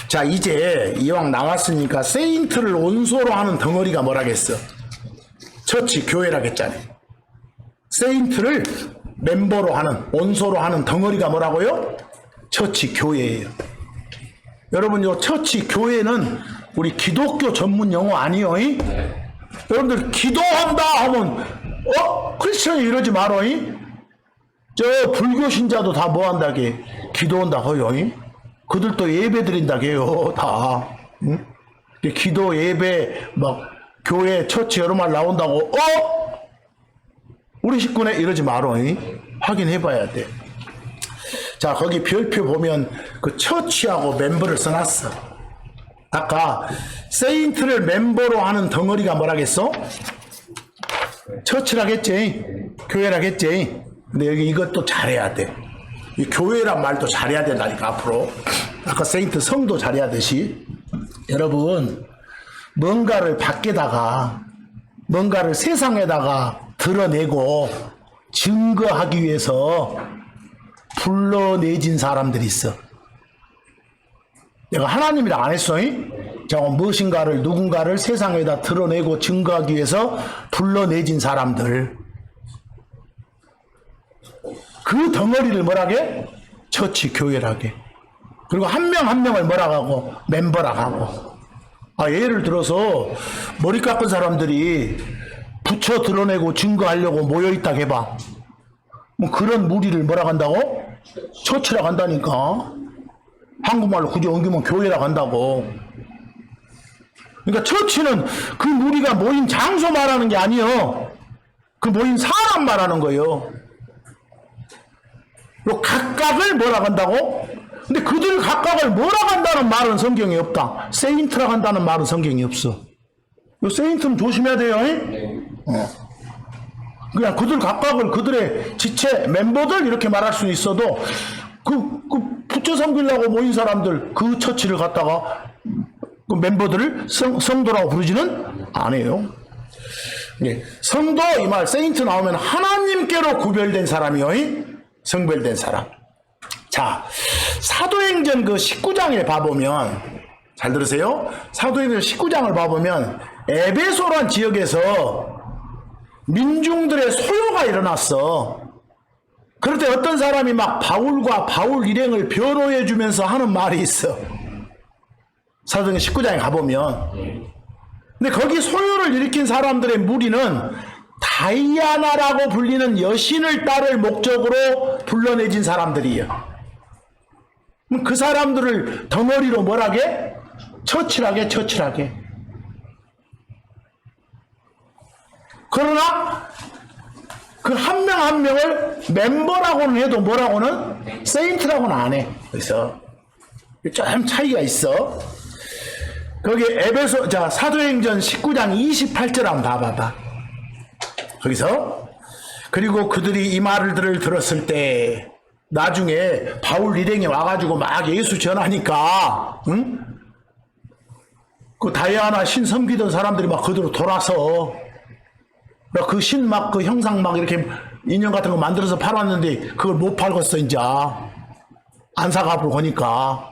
자, 이제 이왕 나왔으니까 세인트를 원소로 하는 덩어리가 뭐라겠어? 처치, 교회라겠잖아요. 세인트를 멤버로 하는, 원소로 하는 덩어리가 뭐라고요? 처치, 교회예요. 여러분, 요 처치, 교회는 우리 기독교 전문 용어 아니요? 여러분들 기도한다 하면 크리스천이 이러지 말어. 저 불교 신자도 다 뭐한다게 기도한다 허요. 그들도 예배 드린다게요 다. 응? 기도 예배 막 교회 처치 여러 말 나온다고 우리 식구네 이러지 말어. 확인해 봐야 돼. 자, 거기 별표 보면 그 처치하고 멤버를 써놨어. 아까 세인트를 멤버로 하는 덩어리가 뭐라겠어? 처치라겠지, 교회라겠지. 근데 여기 이것도 잘해야 돼. 이 교회란 말도 잘해야 된다니까 앞으로. 아까 세인트 성도 잘해야 되시. 여러분, 뭔가를 밖에다가, 뭔가를 세상에다가 드러내고 증거하기 위해서 불러내진 사람들이 있어. 내가 하나님이랑 안 했어. 자, 무엇인가를, 누군가를 세상에다 드러내고 증거하기 위해서 불러내진 사람들. 그 덩어리를 뭐라게? 처치, 교회라게. 그리고 한 명 한 명을 뭐라고 하고? 멤버라고 하고. 예를 들어서 머리 깎은 사람들이 붙여 드러내고 증거하려고 모여있다 해봐. 뭐 그런 무리를 뭐라고 한다고? 처치라고 한다니까. 한국말로 굳이 옮기면 교회라고 한다고. 그러니까 처치는 그 무리가 모인 장소 말하는 게 아니요. 그 모인 사람 말하는 거예요. 요 각각을 뭐라고 한다고? 근데 그들 각각을 뭐라고 한다는 말은 성경에 없다. 세인트라고 한다는 말은 성경에 없어. 요 세인트는 조심해야 돼요. 그냥 그들 각각을 그들의 지체, 멤버들 이렇게 말할 수는 있어도 그 붙여 섬기려고 모인 사람들 그 처치를 갖다가 그 멤버들을 성도라고 부르지는 않아요. 성도 이 말 세인트 나오면 하나님께로 구별된 사람이요. 성별된 사람. 자, 사도행전 그 19장에 봐보면, 잘 들으세요? 사도행전 19장을 봐보면 에베소란 지역에서 민중들의 소요가 일어났어. 그럴 때 어떤 사람이 막 바울과 바울 일행을 변호해 주면서 하는 말이 있어. 사도행전 19장에 가보면. 근데 거기 소요를 일으킨 사람들의 무리는 다이아나라고 불리는 여신을 따를 목적으로 불러내진 사람들이에요. 그 사람들을 덩어리로 뭐라게? 처치라게. 그러나 그 한 명 한 명을 멤버라고는 해도 뭐라고는? 세인트라고는 안 해. 그래서 좀 차이가 있어. 거기 에베소, 자, 사도행전 19장 28절 한번 봐봐. 거기서 그리고 그들이 이 말을 들었을 때 나중에 바울 일행이 와가지고 막 예수 전하니까 그 다이아나 신 섬기던 사람들이 막 그대로 돌아서 그 신 막 그 형상 막 이렇게 인형 같은 거 만들어서 팔았는데 그걸 못 팔겠어. 이제 안사갑을 거니까.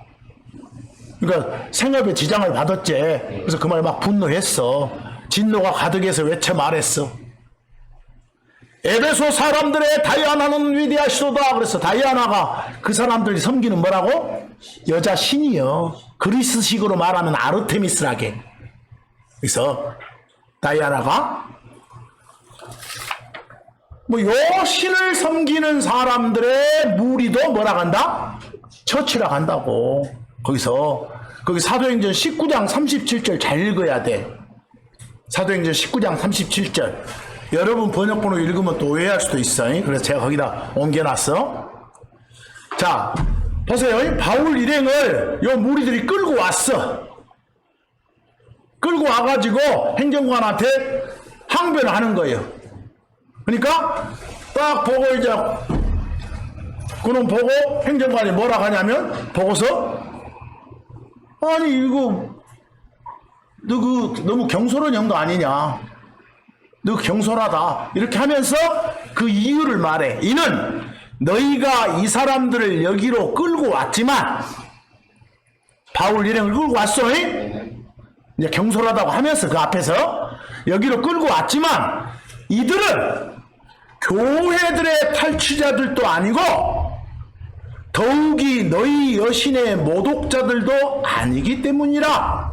그러니까 생업에 지장을 받았지. 그래서 그 말 막 분노했어. 진노가 가득해서 외쳐 말했어. 에베소 사람들의 다이아나는 위대하시도다. 그래서 다이아나가 그 사람들이 섬기는 뭐라고? 여자 신이요. 그리스식으로 말하면 아르테미스라게. 그래서 다이아나가 요 신을 섬기는 사람들의 무리도 뭐라고 한다? 처치라고 한다고. 거기 사도행전 19장 37절 잘 읽어야 돼. 사도행전 19장 37절. 여러분 번역본을 읽으면 또 오해할 수도 있어. 그래서 제가 거기다 옮겨놨어. 자, 보세요. 바울 일행을 요 무리들이 끌고 왔어. 끌고 와가지고 행정관한테 항변을 하는 거예요. 그러니까 딱 보고 이제 그놈 보고 행정관이 뭐라 하냐면 보고서 아니 이거 너 너무 경솔한 형도 아니냐, 너 경솔하다 이렇게 하면서 그 이유를 말해. 이는 너희가 이 사람들을 여기로 끌고 왔지만 바울 일행을 끌고 왔어. 이제 경솔하다고 하면서 그 앞에서 여기로 끌고 왔지만 이들은 교회들의 탈취자들도 아니고 더욱이 너희 여신의 모독자들도 아니기 때문이라.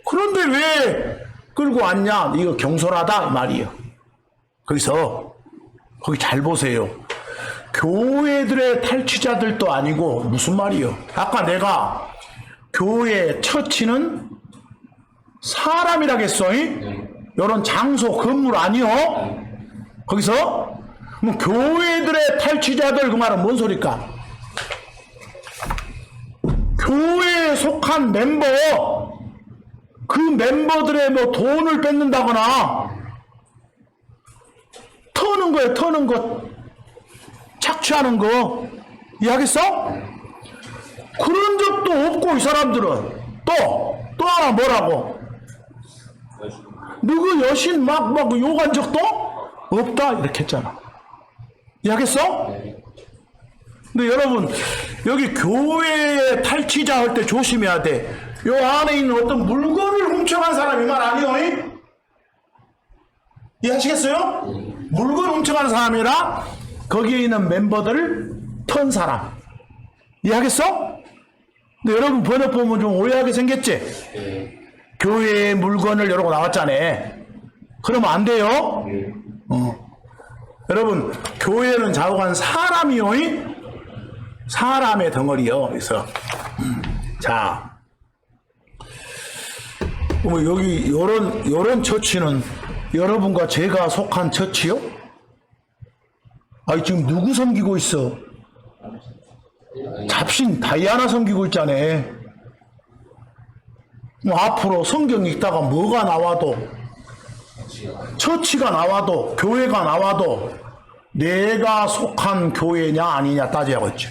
그런데 왜 끌고 왔냐? 이거 경솔하다 이 말이에요. 거기서 거기 잘 보세요. 교회들의 탈취자들도 아니고 무슨 말이요? 아까 내가 교회 처치는 사람이라겠어. 이런 장소 건물 아니요? 거기서 뭐 교회들의 탈취자들 그 말은 뭔 소리까? 교회에 속한 멤버, 그 멤버들의 뭐 돈을 뺏는다거나 터는 거예요. 터는 거, 착취하는 거 이해하겠어? 그런 적도 없고 이 사람들은 또 하나 뭐라고? 누구 여신 막 욕한 적도 없다 이렇게 했잖아. 이해하겠어? 근데 여러분 여기 교회에 탈취자 할 때 조심해야 돼. 요 안에 있는 어떤 물건을 훔쳐간 사람이 말 아니요? 이해하시겠어요? 물건 훔쳐간 사람이라 거기에 있는 멤버들을 턴 사람. 이해하겠어? 근데 여러분 번역 보면 좀 오해하게 생겼지? 교회의 물건을 이러고 나왔잖아. 그러면 안 돼요? 여러분 교회는 좌우간 사람이요. 사람의 덩어리요. 그래서 자, 뭐 여기 요런 처치는 여러분과 제가 속한 처치요? 아니 지금 누구 섬기고 있어? 잡신 다이아나 섬기고 있잖아. 뭐 앞으로 성경 읽다가 뭐가 나와도, 처치가 나와도, 교회가 나와도 내가 속한 교회냐 아니냐 따져야겠죠.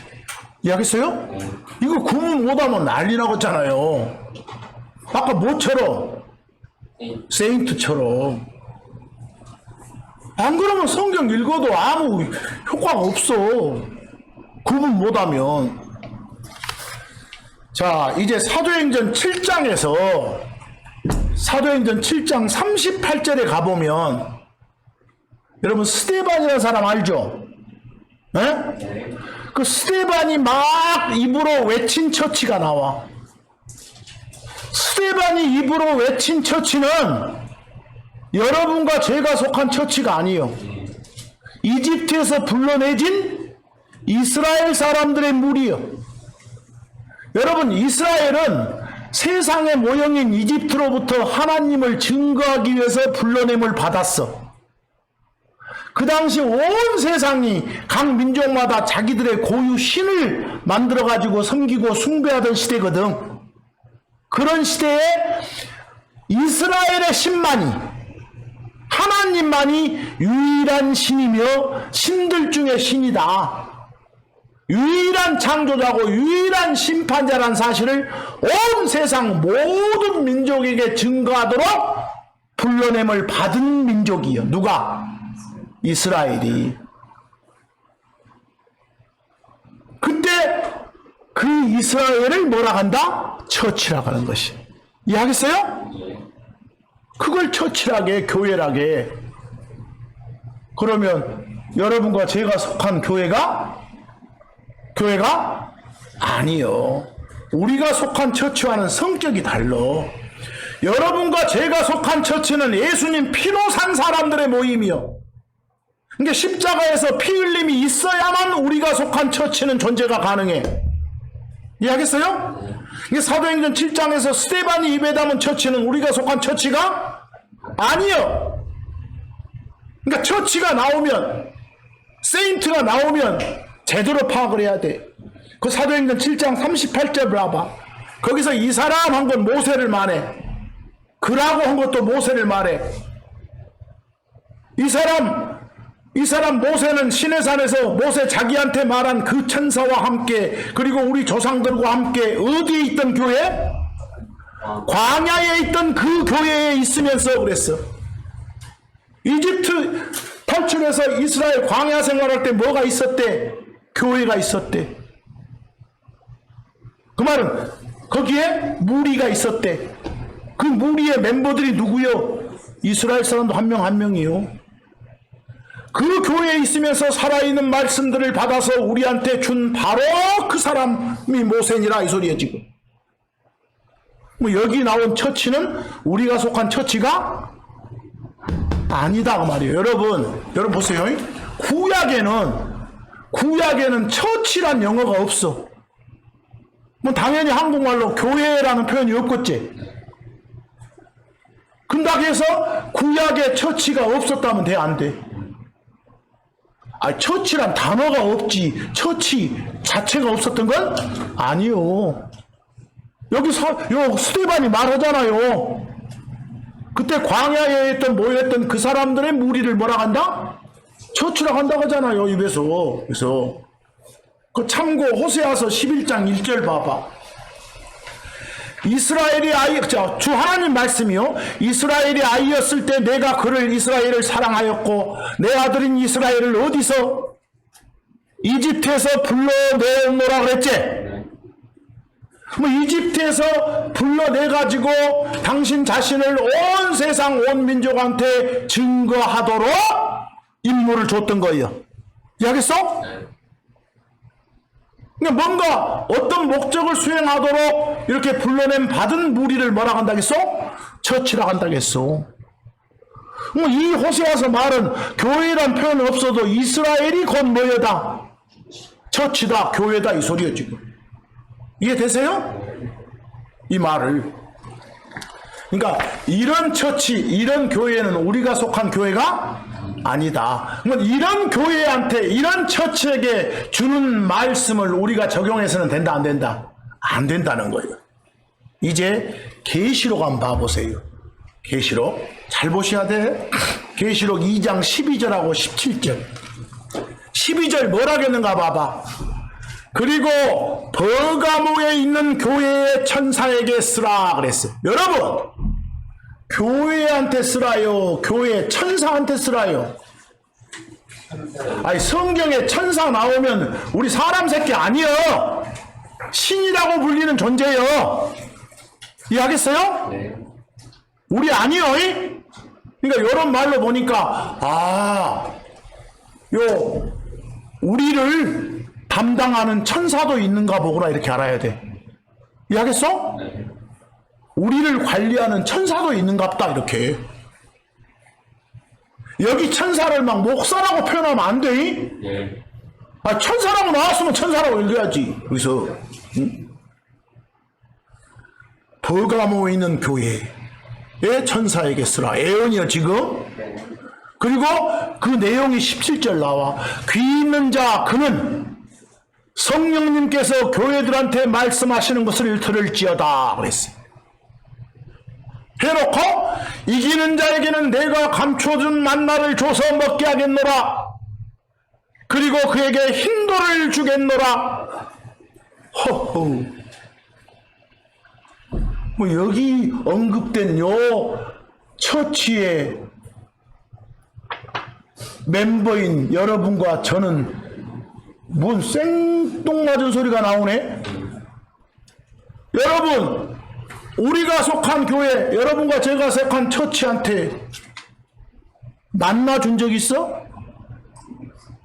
이해하겠어요? 이거 구분 못하면 난리 나겠잖아요. 아까 뭐처럼? 세인트처럼. 안 그러면 성경 읽어도 아무 효과가 없어. 구분 못하면. 자, 이제 사도행전 7장에서 사도행전 7장 38절에 가보면 여러분 스데반이라는 사람 알죠? 네? 그 스데반이 막 입으로 외친 처치가 나와. 스데반이 입으로 외친 처치는 여러분과 제가 속한 처치가 아니에요. 이집트에서 불러내진 이스라엘 사람들의 무리요. 여러분 이스라엘은 세상의 모형인 이집트로부터 하나님을 증거하기 위해서 불러냄을 받았어. 그 당시 온 세상이 각 민족마다 자기들의 고유 신을 만들어가지고 섬기고 숭배하던 시대거든. 그런 시대에 이스라엘의 신만이, 하나님만이 유일한 신이며 신들 중에 신이다. 유일한 창조자고 유일한 심판자라는 사실을 온 세상 모든 민족에게 증거하도록 불러냄을 받은 민족이요. 누가? 이스라엘이. 그때 그 이스라엘을 뭐라 한다? 처치라고 하는 것이. 이해하겠어요? 그걸 처치라게, 교회라게. 그러면 여러분과 제가 속한 교회가 아니요. 우리가 속한 처치와는 성격이 달라. 여러분과 제가 속한 처치는 예수님 피로 산 사람들의 모임이요. 그러니까 십자가에서 피 흘림이 있어야만 우리가 속한 처치는 존재가 가능해. 이해하겠어요? 이게 사도행전 7장에서 스데반이 입에 담은 처치는 우리가 속한 처치가 아니요. 그러니까 처치가 나오면, 세인트가 나오면 제대로 파악을 해야 돼. 그 사도행전 7장 38절 봐봐. 거기서 이 사람 한 건 모세를 말해. 그라고 한 것도 모세를 말해. 이 사람 모세는 시내산에서 모세 자기한테 말한 그 천사와 함께, 그리고 우리 조상들과 함께 어디에 있던 교회? 광야에 있던 그 교회에 있으면서 그랬어. 이집트 탈출해서 이스라엘 광야 생활할 때 뭐가 있었대? 교회가 있었대. 그 말은 거기에 무리가 있었대. 그 무리의 멤버들이 누구요? 이스라엘 사람도 한 명 한 명이요. 그 교회에 있으면서 살아있는 말씀들을 받아서 우리한테 준 바로 그 사람이 모세니라 이 소리야 지금. 뭐 여기 나온 처치는 우리가 속한 처치가 아니다 그 말이에요. 여러분 보세요. 구약에는 처치란 영어가 없어. 뭐 당연히 한국말로 교회라는 표현이 없겠지. 근다고 해서 구약에 처치가 없었다면 돼, 안 돼? 처치란 단어가 없지. 처치 자체가 없었던 건 아니요. 여기 스데반이 말하잖아요. 그때 광야에 모였던 그 사람들의 무리를 뭐라 한다? 처치라고 한다고 하잖아요, 입에서. 그래서 그 참고 호세아서 11장 1절 봐봐. 이스라엘이 주 하나님 말씀이요. 이스라엘이 아이였을 때 내가 이스라엘을 사랑하였고 내 아들인 이스라엘을 어디서? 이집트에서 불러내었노라 그랬지. 뭐 이집트에서 불러내가지고 당신 자신을 온 세상 온 민족한테 증거하도록 임무를 줬던 거예요. 이해하겠어? 그러니까 뭔가 어떤 목적을 수행하도록 이렇게 불러낸 받은 무리를 뭐라 한다겠어? 처치라 한다겠어. 이 호세아서 말은 교회란 표현 없어도 이스라엘이 곧 뭐여다? 처치다, 교회다 이 소리예요 지금. 이해되세요? 이 말을. 그러니까 이런 처치, 이런 교회는 우리가 속한 교회가 아니다. 이런 교회한테, 이런 처치에게 주는 말씀을 우리가 적용해서는 된다, 안 된다? 안 된다는 거예요. 이제 계시록 한번 봐보세요. 계시록 잘 보셔야 돼. 계시록 2장 12절하고 17절. 12절 뭐라겠는가 봐봐. 그리고 버가모에 있는 교회의 천사에게 쓰라 그랬어. 여러분, 교회한테 쓰라요? 교회 천사한테 쓰라요? 성경에 천사 나오면 우리 사람 새끼 아니여. 신이라고 불리는 존재요. 이해하겠어요? 네. 우리 아니요. 그러니까 이런 말로 보니까 우리를 담당하는 천사도 있는가 보구나 이렇게 알아야 돼. 이해하겠어? 네. 우리를 관리하는 천사도 있는갑다 이렇게. 여기 천사를 막 목사라고 표현하면 안 돼. 네. 천사라고 나왔으면 천사라고 읽어야지. 여기서 버가모에 있는 교회의 천사에게 쓰라. 에온이야 지금. 그리고 그 내용이 17절 나와. 귀 있는 자 그는 성령님께서 교회들한테 말씀하시는 것을 들을지어다 그랬어요. 해놓고 이기는 자에게는 내가 감춰준 만나를 줘서 먹게 하겠노라. 그리고 그에게 흰돌을 주겠노라. 허허. 여기 언급된 처치의 멤버인 여러분과 저는 뭔 생뚱맞은 소리가 나오네. 여러분, 우리가 속한 교회, 여러분과 제가 속한 처치한테 만나 준 적 있어?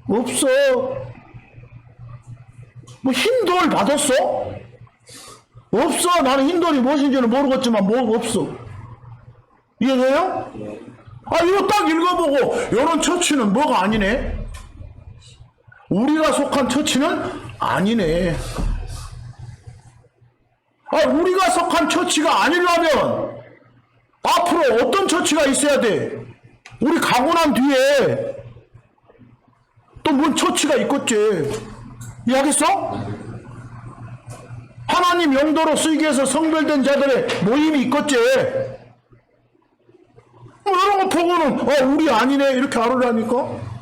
없어. 흰돌 받았어? 없어. 나는 흰돌이 무엇인지는 모르겠지만 없어. 이해돼요? 이거 딱 읽어보고 이런 처치는 뭐가 아니네. 우리가 속한 처치는 아니네. 우리가 속한 처치가 아니려면 앞으로 어떤 처치가 있어야 돼? 우리 가고 난 뒤에 또 뭔 처치가 있겠지. 이해하겠어? 하나님 용도로 쓰이기 위해서 성별된 자들의 모임이 있겠지. 뭐 이런 거 보고는 우리 아니네 이렇게 알으라니까.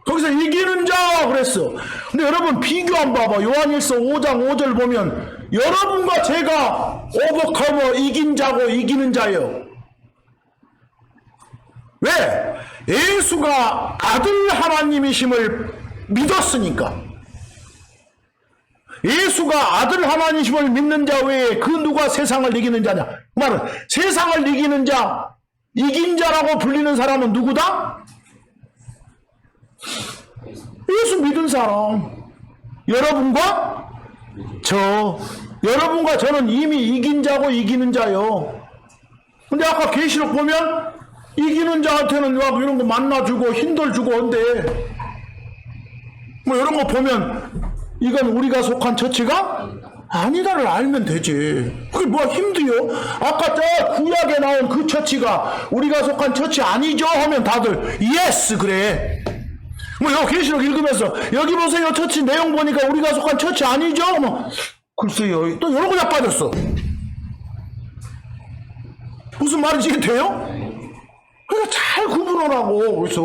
거기서 이기는 자 그랬어. 근데 여러분 비교 한번 봐봐. 요한일서 5장 5절 보면 여러분과 제가 오버커머 이긴 자고 이기는 자예요. 왜? 예수가 아들 하나님이심을 믿었으니까. 예수가 아들 하나님이심을 믿는 자 외에 그 누가 세상을 이기는 자냐? 그 말은 세상을 이기는 자, 이긴 자라고 불리는 사람은 누구다? 예수 믿은 사람. 여러분과 여러분과 저는 이미 이긴 자고 이기는 자요. 근데 아까 계시록 보면 이기는 자한테는 막 이런 거 만나주고 힘들주고 한데 뭐 이런 거 보면 이건 우리가 속한 처치가 아니다를 알면 되지. 그게 뭐가 힘들요? 아까 저 구약에 나온 그 처치가 우리가 속한 처치 아니죠? 하면 다들 예스 그래. 뭐 여기 계시록 읽으면서 여기 보세요 처치 내용 보니까 우리가 속한 처치 아니죠? 뭐 글쎄요 또 여러 거 자빠졌어. 무슨 말인지 돼요? 그러니까 잘 구분하라고. 그래서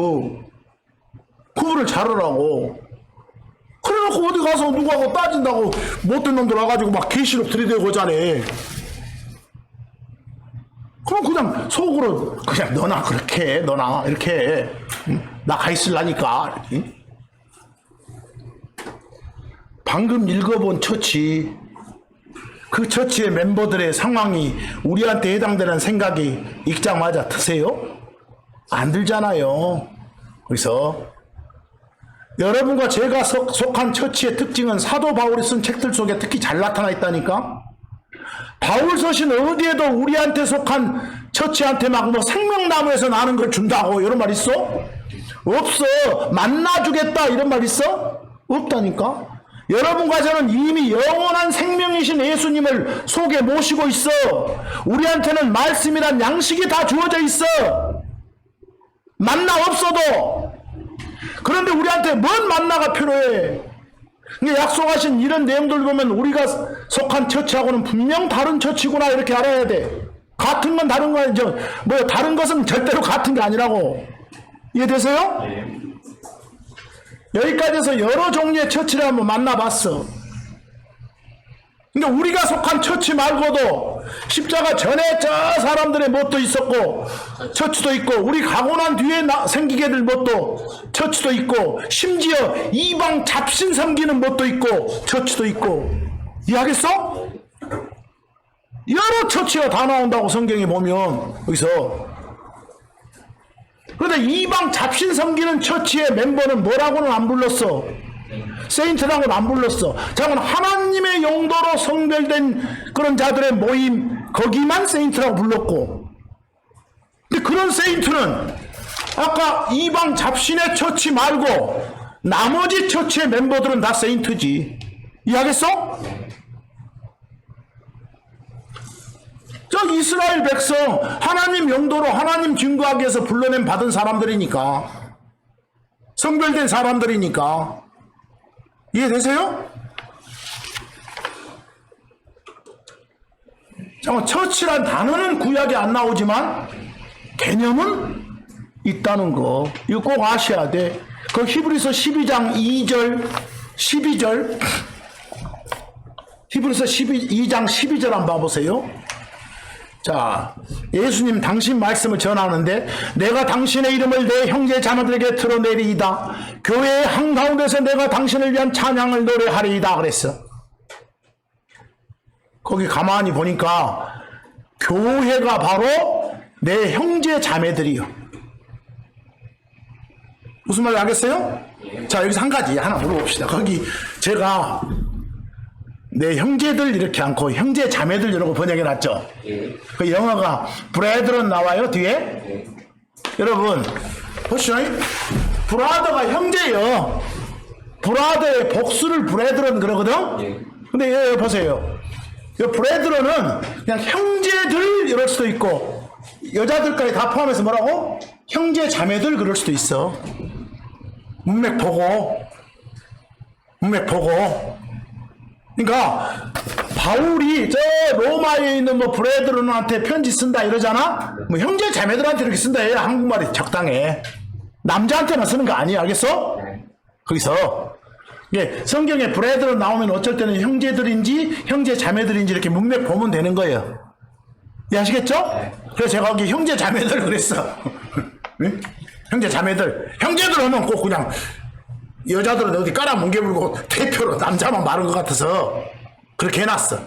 구분을 잘하라고. 그래놓고 어디 가서 누구하고 따진다고 못된 놈들 와가지고 막 계시록 들이대고 하자네. 그럼 그냥 속으로 그냥 너나 그렇게 해, 너나 이렇게 해. 응? 나 가 있을라니까. 응? 방금 읽어본 처치, 그 처치의 멤버들의 상황이 우리한테 해당되는 생각이 읽자마자 드세요? 안 들잖아요. 그래서 여러분과 제가 속한 처치의 특징은 사도 바울이 쓴 책들 속에 특히 잘 나타나 있다니까. 바울 서신 어디에도 우리한테 속한 처치한테 막 뭐 생명나무에서 나는 걸 준다고 이런 말 있어? 없어. 만나주겠다 이런 말 있어? 없다니까. 여러분과 저는 이미 영원한 생명이신 예수님을 속에 모시고 있어. 우리한테는 말씀이란 양식이 다 주어져 있어. 만나 없어도. 그런데 우리한테 뭔 만나가 필요해? 약속하신 이런 내용들 보면 우리가 속한 처치하고는 분명 다른 처치구나 이렇게 알아야 돼. 같은 건 다른 건 뭐 다른 것은 절대로 같은 게 아니라고. 이해되세요? 네. 여기까지 해서 여러 종류의 처치를 한번 만나봤어. 그러니까 우리가 속한 처치 말고도 십자가 전에 저 사람들의 뭣도 있었고 처치도 있고 우리 가고 난 뒤에 생기게 될 뭣도 처치도 있고 심지어 이방 잡신 섬기는 뭣도 있고 처치도 있고. 이해하겠어? 여러 처치가 다 나온다고 성경에 보면. 여기서 그런데 이방 잡신 섬기는 처치의 멤버는 뭐라고는 안 불렀어. 세인트라고는 안 불렀어. 자고는 하나님의 용도로 성별된 그런 자들의 모임 거기만 세인트라고 불렀고. 근데 그런 세인트는 아까 이방 잡신의 처치 말고 나머지 처치의 멤버들은 다 세인트지. 이해하겠어? 저 이스라엘 백성 하나님 용도로 하나님 증거하기 위해서 불러낸 받은 사람들이니까. 성별된 사람들이니까. 이해되세요? 잠깐, 처치란 단어는 구약에 안 나오지만 개념은 있다는 거. 이거 꼭 아셔야 돼. 그 히브리서 12장 2절 12절 히브리서 2장 12절 한번 봐보세요. 자, 예수님 당신 말씀을 전하는데 내가 당신의 이름을 내 형제 자매들에게 드러내리이다. 교회의 한가운데서 내가 당신을 위한 찬양을 노래하리이다 그랬어. 거기 가만히 보니까 교회가 바로 내 형제 자매들이요. 무슨 말인지 알겠어요? 자, 여기서 한 가지 하나 물어봅시다. 거기 제가 내 형제들 이렇게 않고 형제 자매들 이러고 번역해놨죠. 그 영어가 브레드런 나와요 뒤에. 여러분 보시죠. 브라더가 형제예요. 브라더의 복수를 브레드런 그러거든. 근데 여기 보세요. 이 브레드런은 그냥 형제들 이럴 수도 있고 여자들까지 다 포함해서 뭐라고? 형제 자매들 그럴 수도 있어. 문맥 보고 그러니까 바울이 저 로마에 있는 뭐 브레드론한테 편지 쓴다 이러잖아. 뭐 형제 자매들한테 이렇게 쓴다 해야 한국말이 적당해. 남자한테만 쓰는 거 아니야, 알겠어? 거기서 예, 성경에 브레드론 나오면 어쩔 때는 형제들인지 형제 자매들인지 이렇게 문맥 보면 되는 거예요. 이해하시겠죠? 그래서 제가 거기 형제 자매들 그랬어. 응? 형제 자매들, 형제들 하면 꼭 그냥 여자들은 어디 깔아 뭉개불고 대표로 남자만 말한 것 같아서 그렇게 해놨어.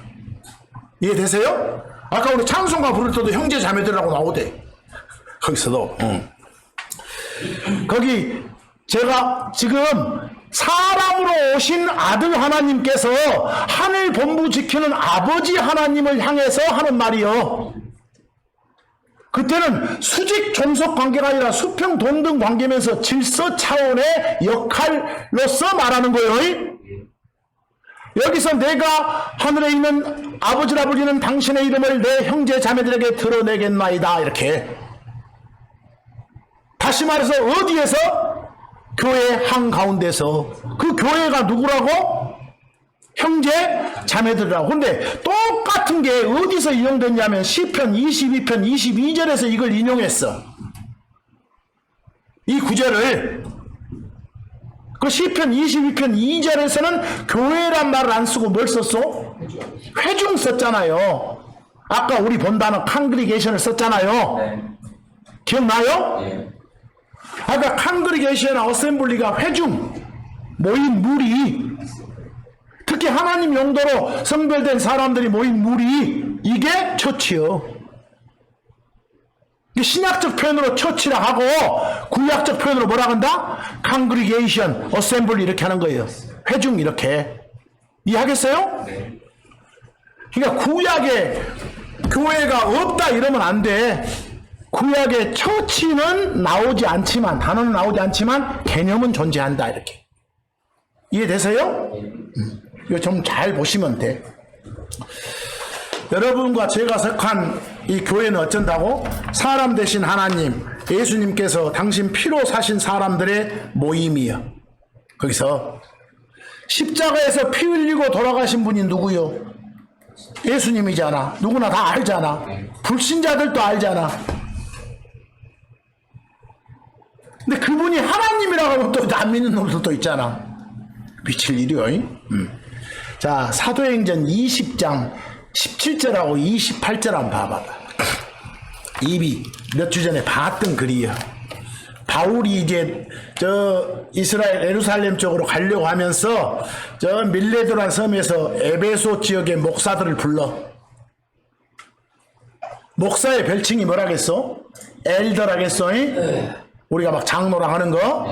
이해되세요? 아까 우리 찬송가 부를 때도 형제 자매들이라고 나오대. 거기서도. 거기 제가 지금 사람으로 오신 아들 하나님께서 하늘 본부 지키는 아버지 하나님을 향해서 하는 말이요. 그때는 수직 종속 관계가 아니라 수평 동등 관계면서 질서 차원의 역할로서 말하는 거예요. 여기서 내가 하늘에 있는 아버지라 불리는 당신의 이름을 내 형제 자매들에게 드러내겠나이다. 이렇게. 다시 말해서 어디에서? 교회 한가운데서. 그 교회가 누구라고? 형제 자매들이라고. 근데 똑같은 게 어디서 인용됐냐면 시편 22편 22절에서 이걸 인용했어. 이 구절을. 그 시편 22편 2절에서는 교회란 말을 안 쓰고 뭘 썼어? 회중 썼잖아요. 아까 우리 본 단어 congregation을 썼잖아요.
네.
기억나요?
네.
아까 congregation, 어셈블리가 회중, 모인 무리, 특히 하나님 용도로 성별된 사람들이 모인 무리, 이게 처치요. 신약적 표현으로 처치라 하고 구약적 표현으로 뭐라 한다? congregation, assembly 이렇게 하는 거예요. 회중 이렇게. 이해하겠어요?
네.
그러니까 구약에 교회가 없다 이러면 안 돼. 구약에 처치는 나오지 않지만, 단어는 나오지 않지만 개념은 존재한다 이렇게. 이해되세요? 이거 좀 잘 보시면 돼. 여러분과 제가 속한 이 교회는 어쩐다고? 사람 되신 하나님, 예수님께서 당신 피로 사신 사람들의 모임이요. 거기서 십자가에서 피 흘리고 돌아가신 분이 누구요? 예수님이잖아. 누구나 다 알잖아. 불신자들도 알잖아. 근데 그분이 하나님이라고 하면 또 안 믿는 놈들도 있잖아. 미칠 일이요. 자, 사도행전 20장 17절하고 28절 한번 봐봐. 이미 몇 주 전에 봤던 글이야. 바울이 이제 저 이스라엘 예루살렘 쪽으로 가려고 하면서 저 밀레도란 섬에서 에베소 지역의 목사들을 불러. 목사의 별칭이 뭐라겠어? 엘더라겠어? 우리가 막 장로랑 하는 거,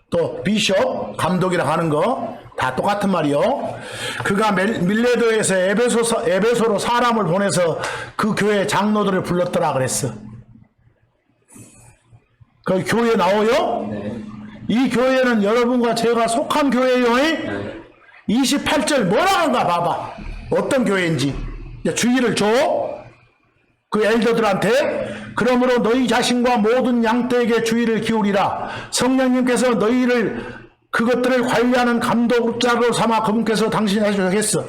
또 비숍, 감독이랑 하는 거 다 똑같은 말이요. 그가 밀레도에서 에베소로 사람을 보내서 그 교회 장로들을 불렀더라 그랬어. 그 교회 나오요?
네.
이 교회는 여러분과 제가 속한 교회요. 네. 28절 뭐라는가 봐봐. 어떤 교회인지. 주의를 줘. 그 엘더들한테. 그러므로 너희 자신과 모든 양떼에게 주의를 기울이라. 성령님께서 너희를 그것들을 관리하는 감독자로 삼아 그분께서 당신이 하셨겠어.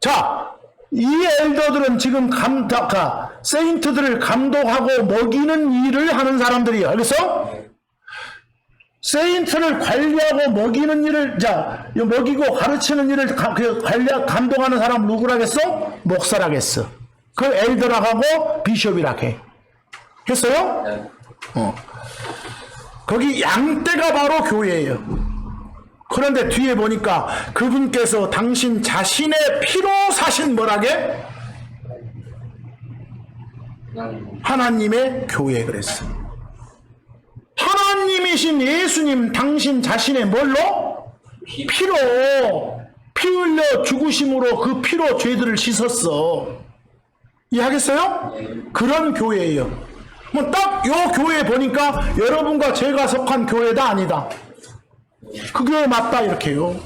자, 이 엘더들은 지금 세인트들을 감독하고 먹이는 일을 하는 사람들이에요. 알겠어? 세인트를 관리하고 먹이는 일을, 자, 먹이고 가르치는 일을 감독하는 사람 누구라겠어? 목사라겠어. 그 엘더라고 하고 비숍이라고 해. 했어요?
네.
거기 양떼가 바로 교회예요. 그런데 뒤에 보니까 그분께서 당신 자신의 피로 사신 뭐라게? 하나님의 교회 그랬어. 하나님이신 예수님 당신 자신의 뭘로? 피로. 피 흘려 죽으심으로 그 피로 죄들을 씻었어. 이해하겠어요? 그런 교회예요. 뭐 딱 요 교회 보니까 여러분과 제가 속한 교회다 아니다. 그 교회 맞다 이렇게요.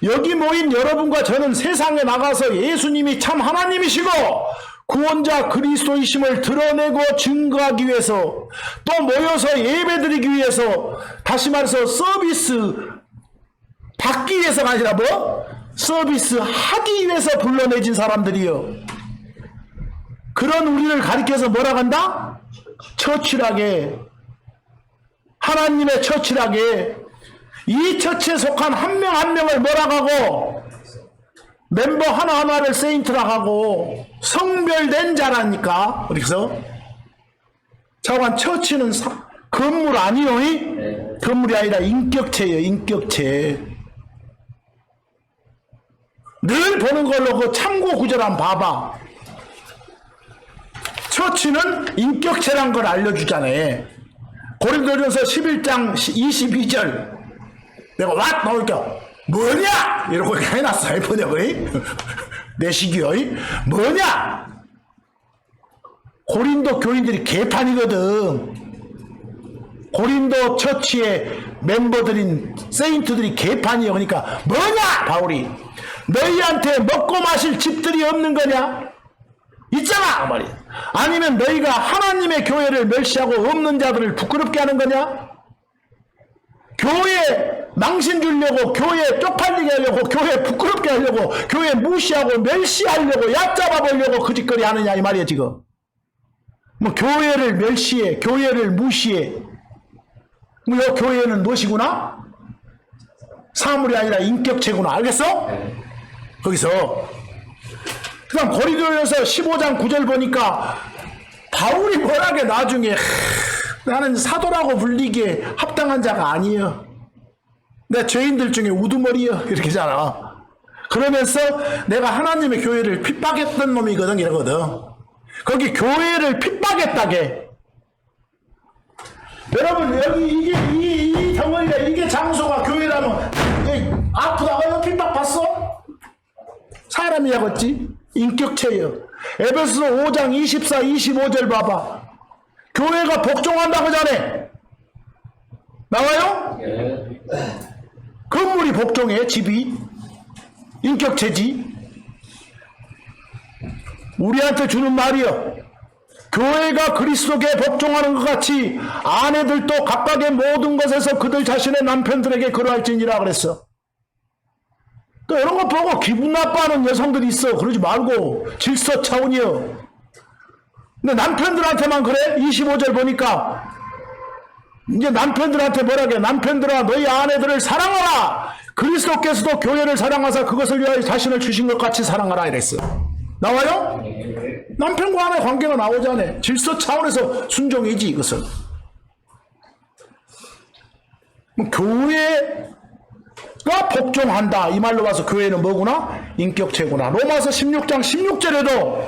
여기 모인 여러분과 저는 세상에 나가서 예수님이 참 하나님이시고 구원자 그리스도이심을 드러내고 증거하기 위해서 또 모여서 예배드리기 위해서 다시 말해서 서비스 받기 위해서가 아니라 뭐? 서비스 하기 위해서 불러내진 사람들이요. 그런 우리를 가리켜서 뭐라 한다? 처치라게. 하나님의 처치라게. 이 처치에 속한 한 명 한 명을 뭐라고 하고 멤버 하나하나를 세인트라고 하고 성별된 자라니까. 그래서 자관 처치는 건물 아니요? 네. 건물이 아니라 인격체예요. 인격체. 늘 보는 걸로 그 참고 구절 한번 봐봐. 처치는 인격체란 걸 알려주잖아요. 고린도전서 11장 22절 내가 왓 나오니까 뭐냐 이러고 해놨어. 번역의 내시기요. 뭐냐. 고린도 교인들이 개판이거든. 고린도 처치의 멤버들인 세인트들이 개판이에요. 그러니까 뭐냐 바울이 너희한테 먹고 마실 집들이 없는 거냐? 있잖아 말이야. 아니면 너희가 하나님의 교회를 멸시하고 없는 자들을 부끄럽게 하는 거냐? 교회 망신 주려고, 교회 쪽팔리게 하려고, 교회 부끄럽게 하려고, 교회 무시하고 멸시하려고 얕잡아 보려고 그 짓거리 하느냐 이 말이야 지금. 뭐 교회를 멸시해, 교회를 무시해. 뭐 이 교회는 무엇이구나? 사물이 아니라 인격체구나. 알겠어? 네. 거기서 그다음 고린도전서 15장 9절 보니까 바울이 뭐라게 나중에 나는 사도라고 불리기에 합당한 자가 아니에요. 내 죄인들 중에 우두머리요. 이렇게 잖아. 그러면서 내가 하나님의 교회를 핍박했던 놈이거든 이러거든. 거기 교회를 핍박했다게. 여러분 여기 이 덩어리가 이게 장소가 교회라면 아프다고요? 핍박봤어? 사람이 약었지? 인격체예요. 에베소서 5장 24, 25절 봐봐. 교회가 복종한다고 전해. 나와요? 건물이 복종해. 집이. 인격체지. 우리한테 주는 말이요. 교회가 그리스도께 복종하는 것 같이 아내들도 각각의 모든 것에서 그들 자신의 남편들에게 그러할지니라 그랬어. 또 이런 거 보고 기분 나빠하는 여성들이 있어. 그러지 말고 질서 차원이요. 근데 남편들한테만 그래? 25절 보니까 이제 남편들한테 뭐라게? 남편들아 너희 아내들을 사랑하라. 그리스도께서도 교회를 사랑하사 그것을 위하여 자신을 주신 것 같이 사랑하라 이랬어. 나와요? 남편과 아내 관계가 나오잖아요. 질서 차원에서 순종이지 이것은. 교회가 복종한다 이 말로 봐서 교회는 뭐구나? 인격체구나. 로마서 16장 16절에도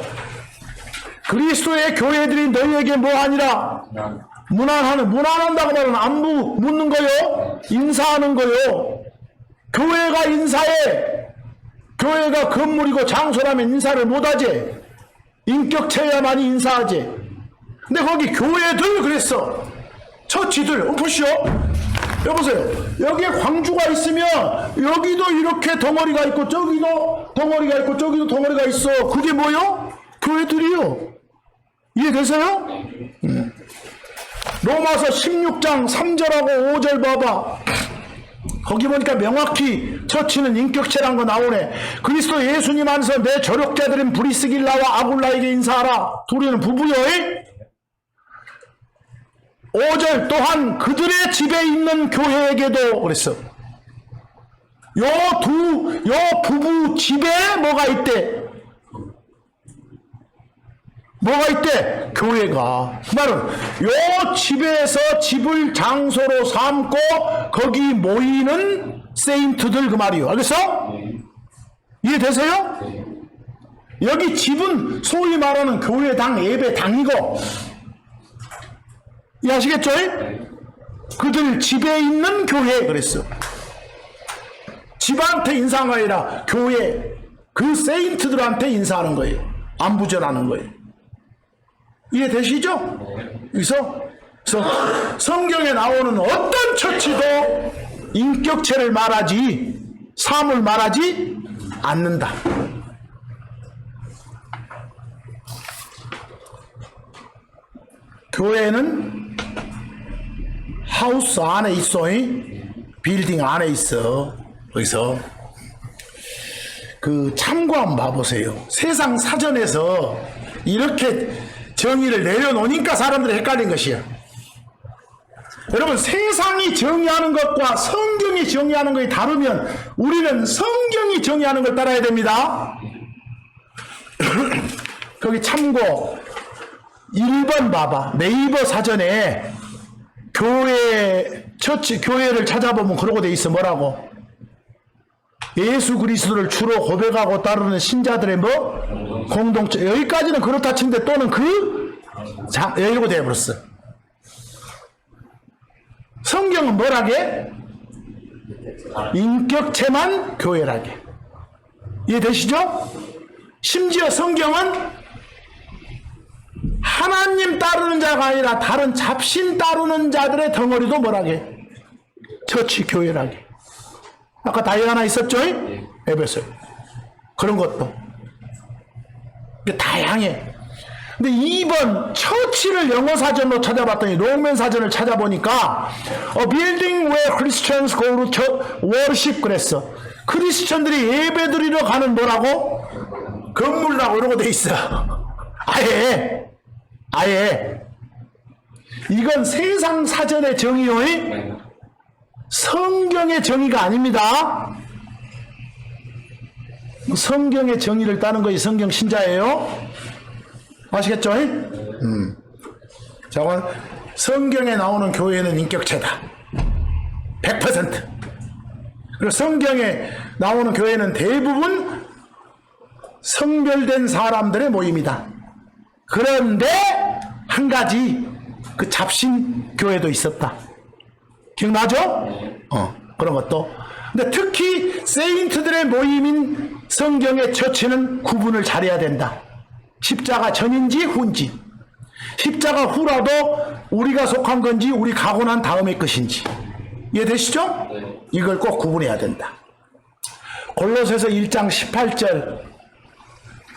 그리스도의 교회들이 너희에게 뭐하니라? 문안한다고 말은 안부 묻는 거요. 인사하는 거요. 교회가 인사해. 교회가 건물이고 장소라면 인사를 못하지. 인격체야만이 인사하지. 근데 거기 교회들 그랬어. 처치들 보시오. 여보세요. 여기에 광주가 있으면 여기도 이렇게 덩어리가 있고 저기도 덩어리가 있고 저기도 덩어리가 있어. 그게 뭐요? 교회들이요. 이해되세요? 로마서 16장 3절하고 5절 봐봐. 거기 보니까 명확히 처치는 인격체란 거 나오네. 그리스도 예수님 안에서 내 조력자들인 브리스길라와 아굴라에게 인사하라. 둘이는 부부요. 5절 또한 그들의 집에 있는 교회에게도 그랬어. 요 부부 집에 뭐가 있대? 뭐가 있대? 교회가. 그 말은 요 집에서 집을 장소로 삼고 거기 모이는 세인트들 그 말이요. 알겠어? 이해되세요? 여기 집은 소위 말하는 교회당 예배당이고 이해하시겠죠? 그들 집에 있는 교회 그랬어. 집한테 인사한 거 아니라 교회 그 세인트들한테 인사하는 거예요. 안부전하는 거예요. 이해되시죠? 그래서 성경에 나오는 어떤 처치도 인격체를 말하지 사물 말하지 않는다. 교회는 하우스 안에 있어. 빌딩 안에 있어. 거기서 그 참고 한번 봐보세요. 세상 사전에서 이렇게 정의를 내려놓으니까 사람들이 헷갈린 것이에요. 여러분, 세상이 정의하는 것과 성경이 정의하는 것이 다르면 우리는 성경이 정의하는 걸 따라야 됩니다. 거기 참고 1번 봐봐. 네이버 사전에 교회를 찾아보면 그러고 돼 있어. 뭐라고? 예수 그리스도를 주로 고백하고 따르는 신자들의 뭐? 공동체. 여기까지는 그렇다 치는데 또는 여기로 되어버렸어. 성경은 뭐라게? 인격체만 교회라게. 이해되시죠? 심지어 성경은 하나님 따르는 자가 아니라 다른 잡신 따르는 자들의 덩어리도 뭐라게? 처치 교회라게. 아까 다이아나 있었죠? 에베소. 그런 것도. 다양해. 근데 2번 처치를 영어 사전으로 찾아봤더니 롱맨 사전을 찾아보니까 A building where Christians go to worship 그랬어. 크리스천들이 예배드리러 가는 뭐라고? 건물이라고 이러고 돼 있어. 아예 이건 세상 사전의 정의요, 성경의 정의가 아닙니다. 성경의 정의를 따는 것이 성경 신자예요. 아시겠죠? 자, 성경에 나오는 교회는 인격체다. 100%. 그리고 성경에 나오는 교회는 대부분 성별된 사람들의 모임이다. 그런데 한 가지 그 잡신 교회도 있었다. 기억나죠? 그런 것도. 근데 특히 세인트들의 모임인 성경의 처치는 구분을 잘해야 된다. 십자가 전인지 후인지, 십자가 후라도 우리가 속한 건지 우리 가고 난 다음의 것인지. 이해되시죠? 이걸 꼭 구분해야 된다. 골로새서 1장 18절,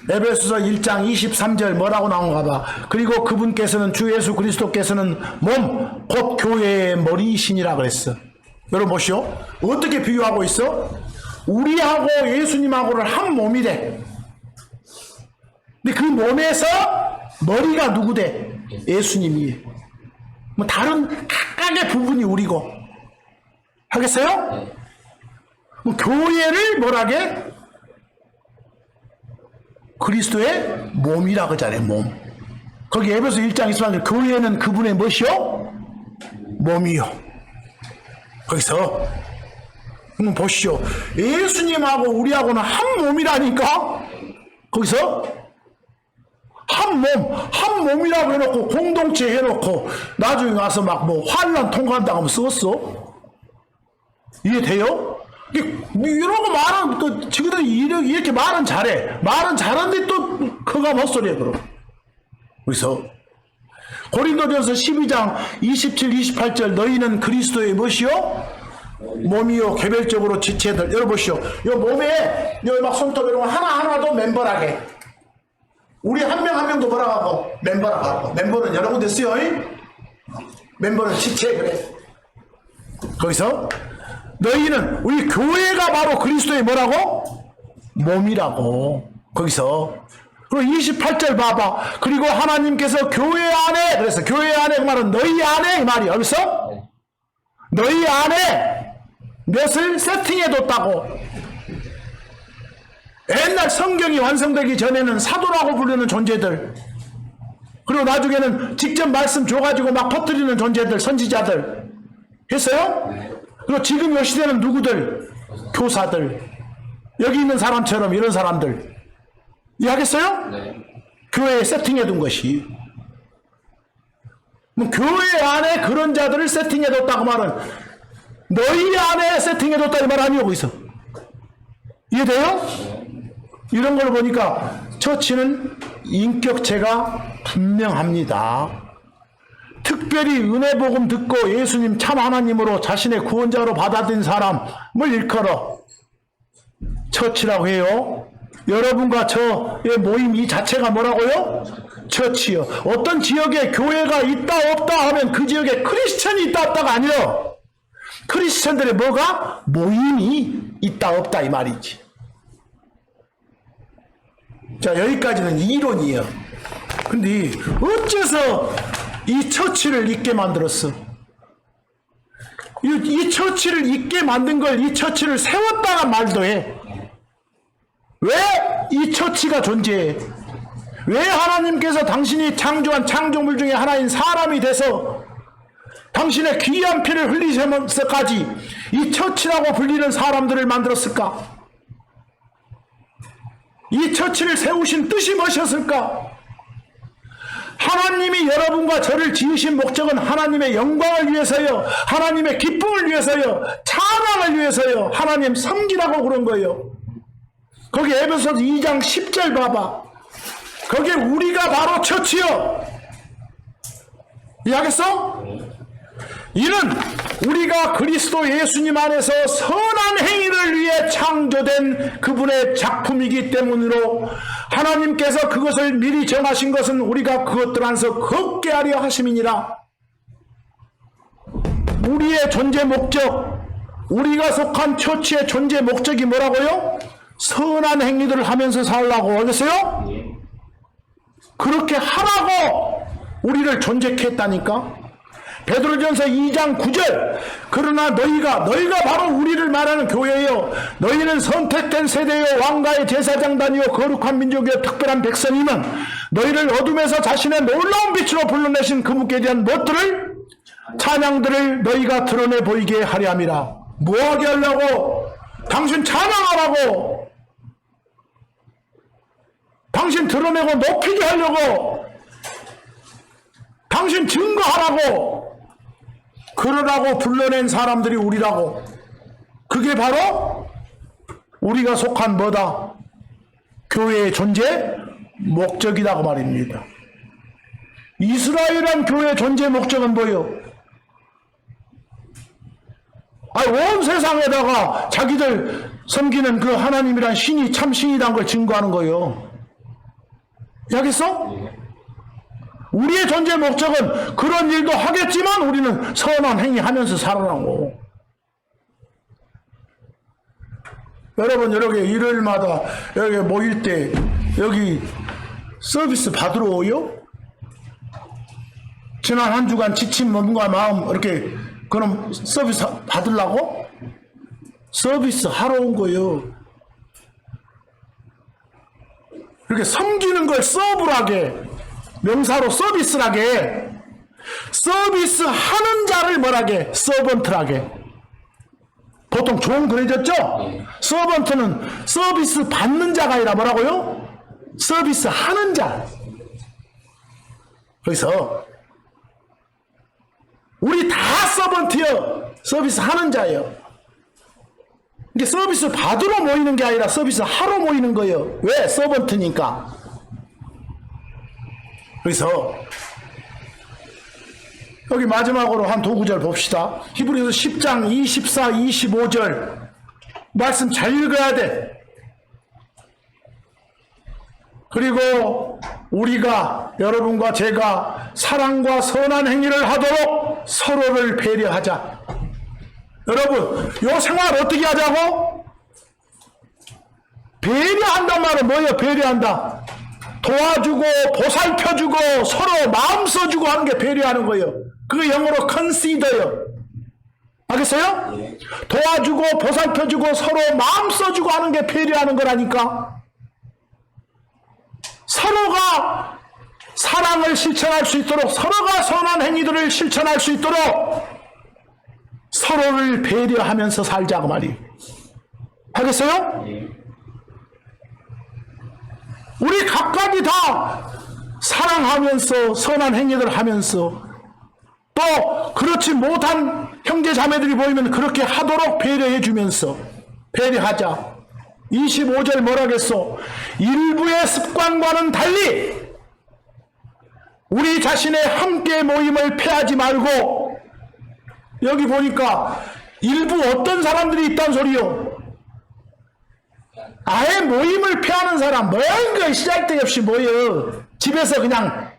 에베소서 1장 23절 뭐라고 나온가 봐. 그리고 그분께서는 주 예수 그리스도께서는 몸, 곧 교회의 머리이시니라 그랬어. 여러분 보시오. 어떻게 비유하고 있어? 우리하고 예수님하고를 한 몸이래. 근데 그 몸에서 머리가 누구대? 예수님이. 뭐 다른 각각의 부분이 우리고. 하겠어요? 뭐 교회를 뭐라게? 그리스도의 몸이라 그러잖아요. 몸. 거기 에베소 1장 23절 교회는 그분의 무엇이요? 몸이요. 거기서 한번 보시죠. 예수님하고 우리하고는 한 몸이라니까. 거기서 한 몸이라고 해놓고 공동체 해놓고 나중에 와서 막 뭐 환란 통과한다고 하면 썼어? 이해돼요? 이러고 말은 또 지금들 이렇게 말은 잘해. 말은 잘하는데 또 그가 헛소리야 그럼. 그래서 고린도전서 12장 27, 28절 너희는 그리스도의 무엇이요? 몸이요 개별적으로 지체들. 여러분 보시오. 이 몸에 여기 막 손톱 이런 거 하나하나도 멤버라게. 우리 한 명 한 명도 뭐라고 하고? 멤버라고 하고. 멤버는 여러 군데 쓰여. 멤버는 지체 그래. 거기서 너희는 우리 교회가 바로 그리스도의 뭐라고? 몸이라고. 거기서 그리고 28절 봐봐. 그리고 하나님께서 교회 안에, 그래서 교회 안에 그 말은 너희 안에 이 말이야. 여기서 너희 안에 몇을 세팅해뒀다고. 옛날 성경이 완성되기 전에는 사도라고 부르는 존재들, 그리고 나중에는 직접 말씀 줘가지고 막 퍼뜨리는 존재들, 선지자들 했어요? 그리고 지금 이 시대는 누구들? 교사들, 여기 있는 사람처럼 이런 사람들. 이해하겠어요? 네. 교회에 세팅해둔 것이. 교회 안에 그런 자들을 세팅해뒀다고 말은 너희 안에 세팅해뒀다 이 말 아니에요. 거기서 이해돼요? 이런 걸 보니까 처치는 인격체가 분명합니다. 특별히 은혜복음 듣고 예수님 참 하나님으로 자신의 구원자로 받아들인 사람을 일컬어 처치라고 해요. 여러분과 저의 모임 이 자체가 뭐라고요? 처치요. 어떤 지역에 교회가 있다 없다 하면 그 지역에 크리스천이 있다 없다가 아니라 크리스천들의 뭐가? 모임이 있다 없다 이 말이지. 자, 여기까지는 이론이에요. 근데 어째서 이 처치를 있게 만들었어? 이 처치를 있게 만든 걸 이 처치를 세웠다가 말도 해. 왜 이 처치가 존재해? 왜 하나님께서 당신이 창조한 창조물 중에 하나인 사람이 돼서 당신의 귀한 피를 흘리시면서까지 이 처치라고 불리는 사람들을 만들었을까? 이 처치를 세우신 뜻이 무엇이었을까? 하나님이 여러분과 저를 지으신 목적은 하나님의 영광을 위해서요, 하나님의 기쁨을 위해서요, 찬양을 위해서요, 하나님 섬기라고 그런 거예요. 거기 에베소서 2장 10절 봐봐. 거기에 우리가 바로 처치요. 이해하겠어? 이는 우리가 그리스도 예수님 안에서 선한 행위를 위해 창조된 그분의 작품이기 때문으로 하나님께서 그것을 미리 정하신 것은 우리가 그것들 안에서 걷게 하려 하심이니라. 우리의 존재 목적, 우리가 속한 처치의 존재 목적이 뭐라고요? 선한 행위들을 하면서 살라고. 알겠어요? 그렇게 하라고 우리를 존재케 했다니까. 베드로전서 2장 9절 그러나 너희가 바로 우리를 말하는 교회요, 너희는 선택된 세대요, 왕가의 제사장단이요, 거룩한 민족이요, 특별한 백성이면 너희를 어둠에서 자신의 놀라운 빛으로 불러내신 그분께 대한 무엇들을, 찬양들을 너희가 드러내 보이게 하려 함이라. 뭐하게 하려고? 당신 찬양하라고. 당신 드러내고 높이게 하려고. 당신 증거하라고. 그러라고 불러낸 사람들이 우리라고. 그게 바로 우리가 속한 뭐다? 교회의 존재 목적이라고 말입니다. 이스라엘한 교회의 존재 목적은 뭐예요? 온 세상에다가 자기들 섬기는 그 하나님이란 신이 참 신이란 걸 증거하는 거예요. 알겠어? 우리의 존재 목적은 그런 일도 하겠지만 우리는 선한 행위 하면서 살아라고. 여러분, 여기 일요일마다 여기 모일 때 여기 서비스 받으러 오요? 지난 한 주간 지친 몸과 마음 이렇게 그럼 서비스 받으려고? 서비스 하러 온 거예요. 이렇게 섬기는 걸 서브라게, 명사로 서비스라게, 서비스 하는 자를 뭐라게? 서번트라게. 보통 종 그래졌죠? 서번트는 서비스 받는 자가 아니라 뭐라고요? 서비스 하는 자. 그래서 우리 다 서번트요, 서비스 하는 자예요. 이게 서비스 받으러 모이는 게 아니라 서비스 하러 모이는 거예요. 왜? 서번트니까. 그래서 여기 마지막으로 한 두 구절 봅시다. 히브리서 10장 24, 25절 말씀 잘 읽어야 돼. 그리고 우리가, 여러분과 제가 사랑과 선한 행위를 하도록 서로를 배려하자. 여러분, 요 생활 어떻게 하자고? 배려한단 말은 뭐예요? 배려한다. 도와주고 보살펴주고 서로 마음 써주고 하는 게 배려하는 거예요. 그게 영어로 consider요. 알겠어요? 도와주고 보살펴주고 서로 마음 써주고 하는 게 배려하는 거라니까. 서로가 사랑을 실천할 수 있도록, 서로가 선한 행위들을 실천할 수 있도록 서로를 배려하면서 살자고 말이에요. 하겠어요? 우리 각각이 다 사랑하면서 선한 행위를 하면서 또 그렇지 못한 형제 자매들이 보이면 그렇게 하도록 배려해 주면서 배려하자. 25절 뭐라겠어? 일부의 습관과는 달리 우리 자신의 함께 모임을 폐하지 말고, 여기 보니까 일부 어떤 사람들이 있단 소리요? 아예 모임을 폐하는 사람, 뭔가 시작대 없이 모여 집에서 그냥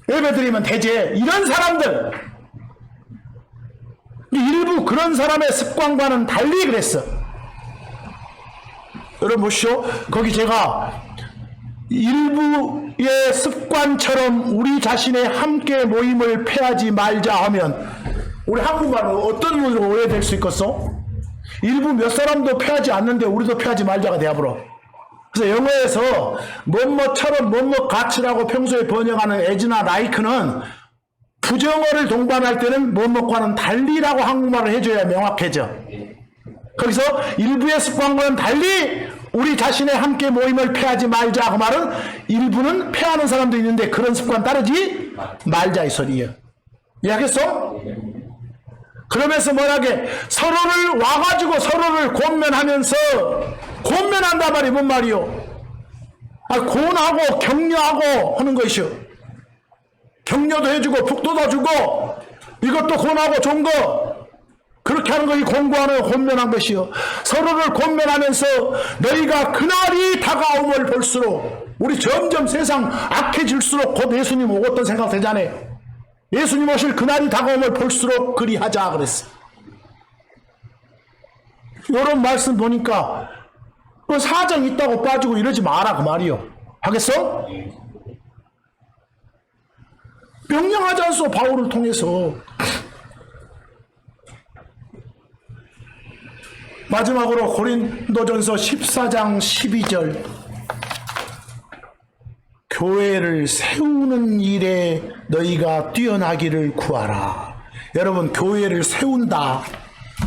예배드리면 되지, 이런 사람들. 일부 그런 사람의 습관과는 달리 그랬어. 여러분 보시오. 거기 제가 일부의 습관처럼 우리 자신의 함께 모임을 패하지 말자 하면 우리 한국말은 어떤 의미로 오해될 수 있겠어? 일부 몇 사람도 패하지 않는데 우리도 패하지 말자가 되어버려. 그래서 영어에서 뭐뭐처럼 뭐뭐 같이라고 평소에 번역하는 as나 like는 부정어를 동반할 때는 뭐뭐과는 달리라고 한국말을 해줘야 명확해져. 거기서 일부의 습관과는 달리 우리 자신의 함께 모임을 패하지 말자 그 말은 일부는 패하는 사람도 있는데 그런 습관 따르지 말자 이 소리예요. 이해하겠어? 그러면서 뭐라게 서로를 와가지고 서로를 권면하면서 권면한단 말이 뭔 말이요? 고운하고 격려하고 하는 것이요. 격려도 해주고 북돋아 주고 이것도 고운하고 좋은 거 그렇게 하는 것이 공부하는 권면한 것이요. 서로를 권면하면서 너희가 그날이 다가옴을 볼수록 우리 점점 세상 악해질수록 곧 예수님 오겠다는 생각 되잖아요. 예수님 오실 그날이 다가옴을 볼수록 그리하자 그랬어. 이런 말씀 보니까 사정 있다고 빠지고 이러지 마라 그 말이요. 하겠어? 명령하지 않소 바울을 통해서. 마지막으로 고린도전서 14장 12절 교회를 세우는 일에 너희가 뛰어나기를 구하라. 여러분 교회를 세운다.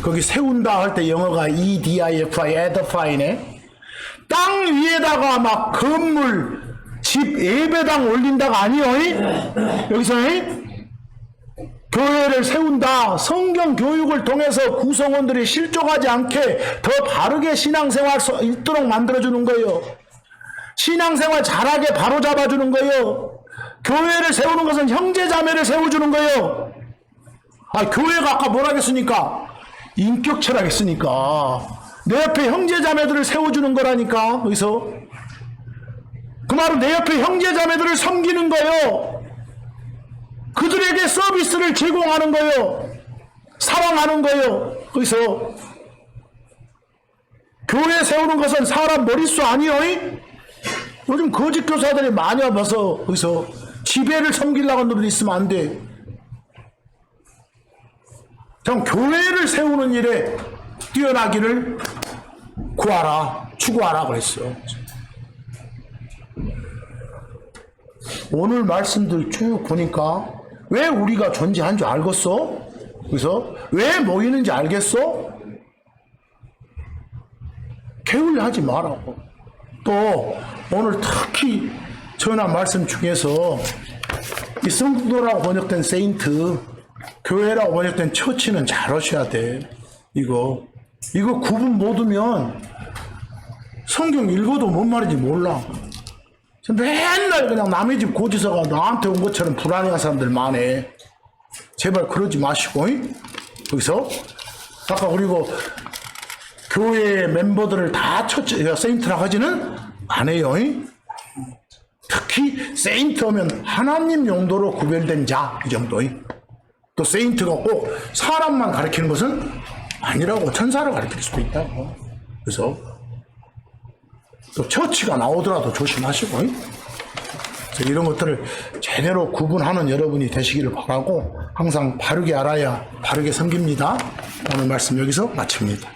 거기 세운다 할 때 영어가 edify, edify네. 땅 위에다가 막 건물, 집, 예배당 올린다가 아니요. 여기서 교회를 세운다. 성경 교육을 통해서 구성원들이 실족하지 않게 더 바르게 신앙생활 있도록 만들어주는 거예요. 신앙생활 잘하게 바로잡아주는 거예요. 교회를 세우는 것은 형제자매를 세워주는 거예요. 교회가 아까 뭐라 했습니까? 인격체라겠으니까 내 옆에 형제자매들을 세워주는 거라니까. 여기서 그 말은 내 옆에 형제자매들을 섬기는 거예요. 그들에게 서비스를 제공하는 거예요. 사랑하는 거예요. 거기서 교회 세우는 것은 사람 머릿수 아니요. 요즘 거짓 교사들이 많이 와서 거기서 지배를 섬기려고 하는 놈들이 있으면 안 돼. 참 교회를 세우는 일에 뛰어나기를 구하라, 추구하라 그랬어요. 오늘 말씀들 쭉 보니까 왜 우리가 존재한 줄 알겠어? 그래서 왜 모이는지 알겠어? 게을리하지 말라고. 또 오늘 특히 전한 말씀 중에서 이 성도라고 번역된 세인트, 교회라고 번역된 처치는 잘 하셔야 돼. 이거 구분 못 하면 성경 읽어도 뭔 말인지 몰라. 맨날 그냥 남의 집 고지서가 나한테 온 것처럼 불안해하는 사람들 많네. 제발 그러지 마시고. 여기서 아까 그리고 교회 멤버들을 다 세인트라고 하지는 않아요. 특히 세인트 하면 하나님 용도로 구별된 자 이 정도. 또 세인트가 꼭 사람만 가리키는 것은 아니라고 천사를 가리킬 수도 있다고. 그래서 또 처치가 나오더라도 조심하시고. 그래서 이런 것들을 제대로 구분하는 여러분이 되시기를 바라고 항상 바르게 알아야 바르게 섬깁니다. 오늘 말씀 여기서 마칩니다.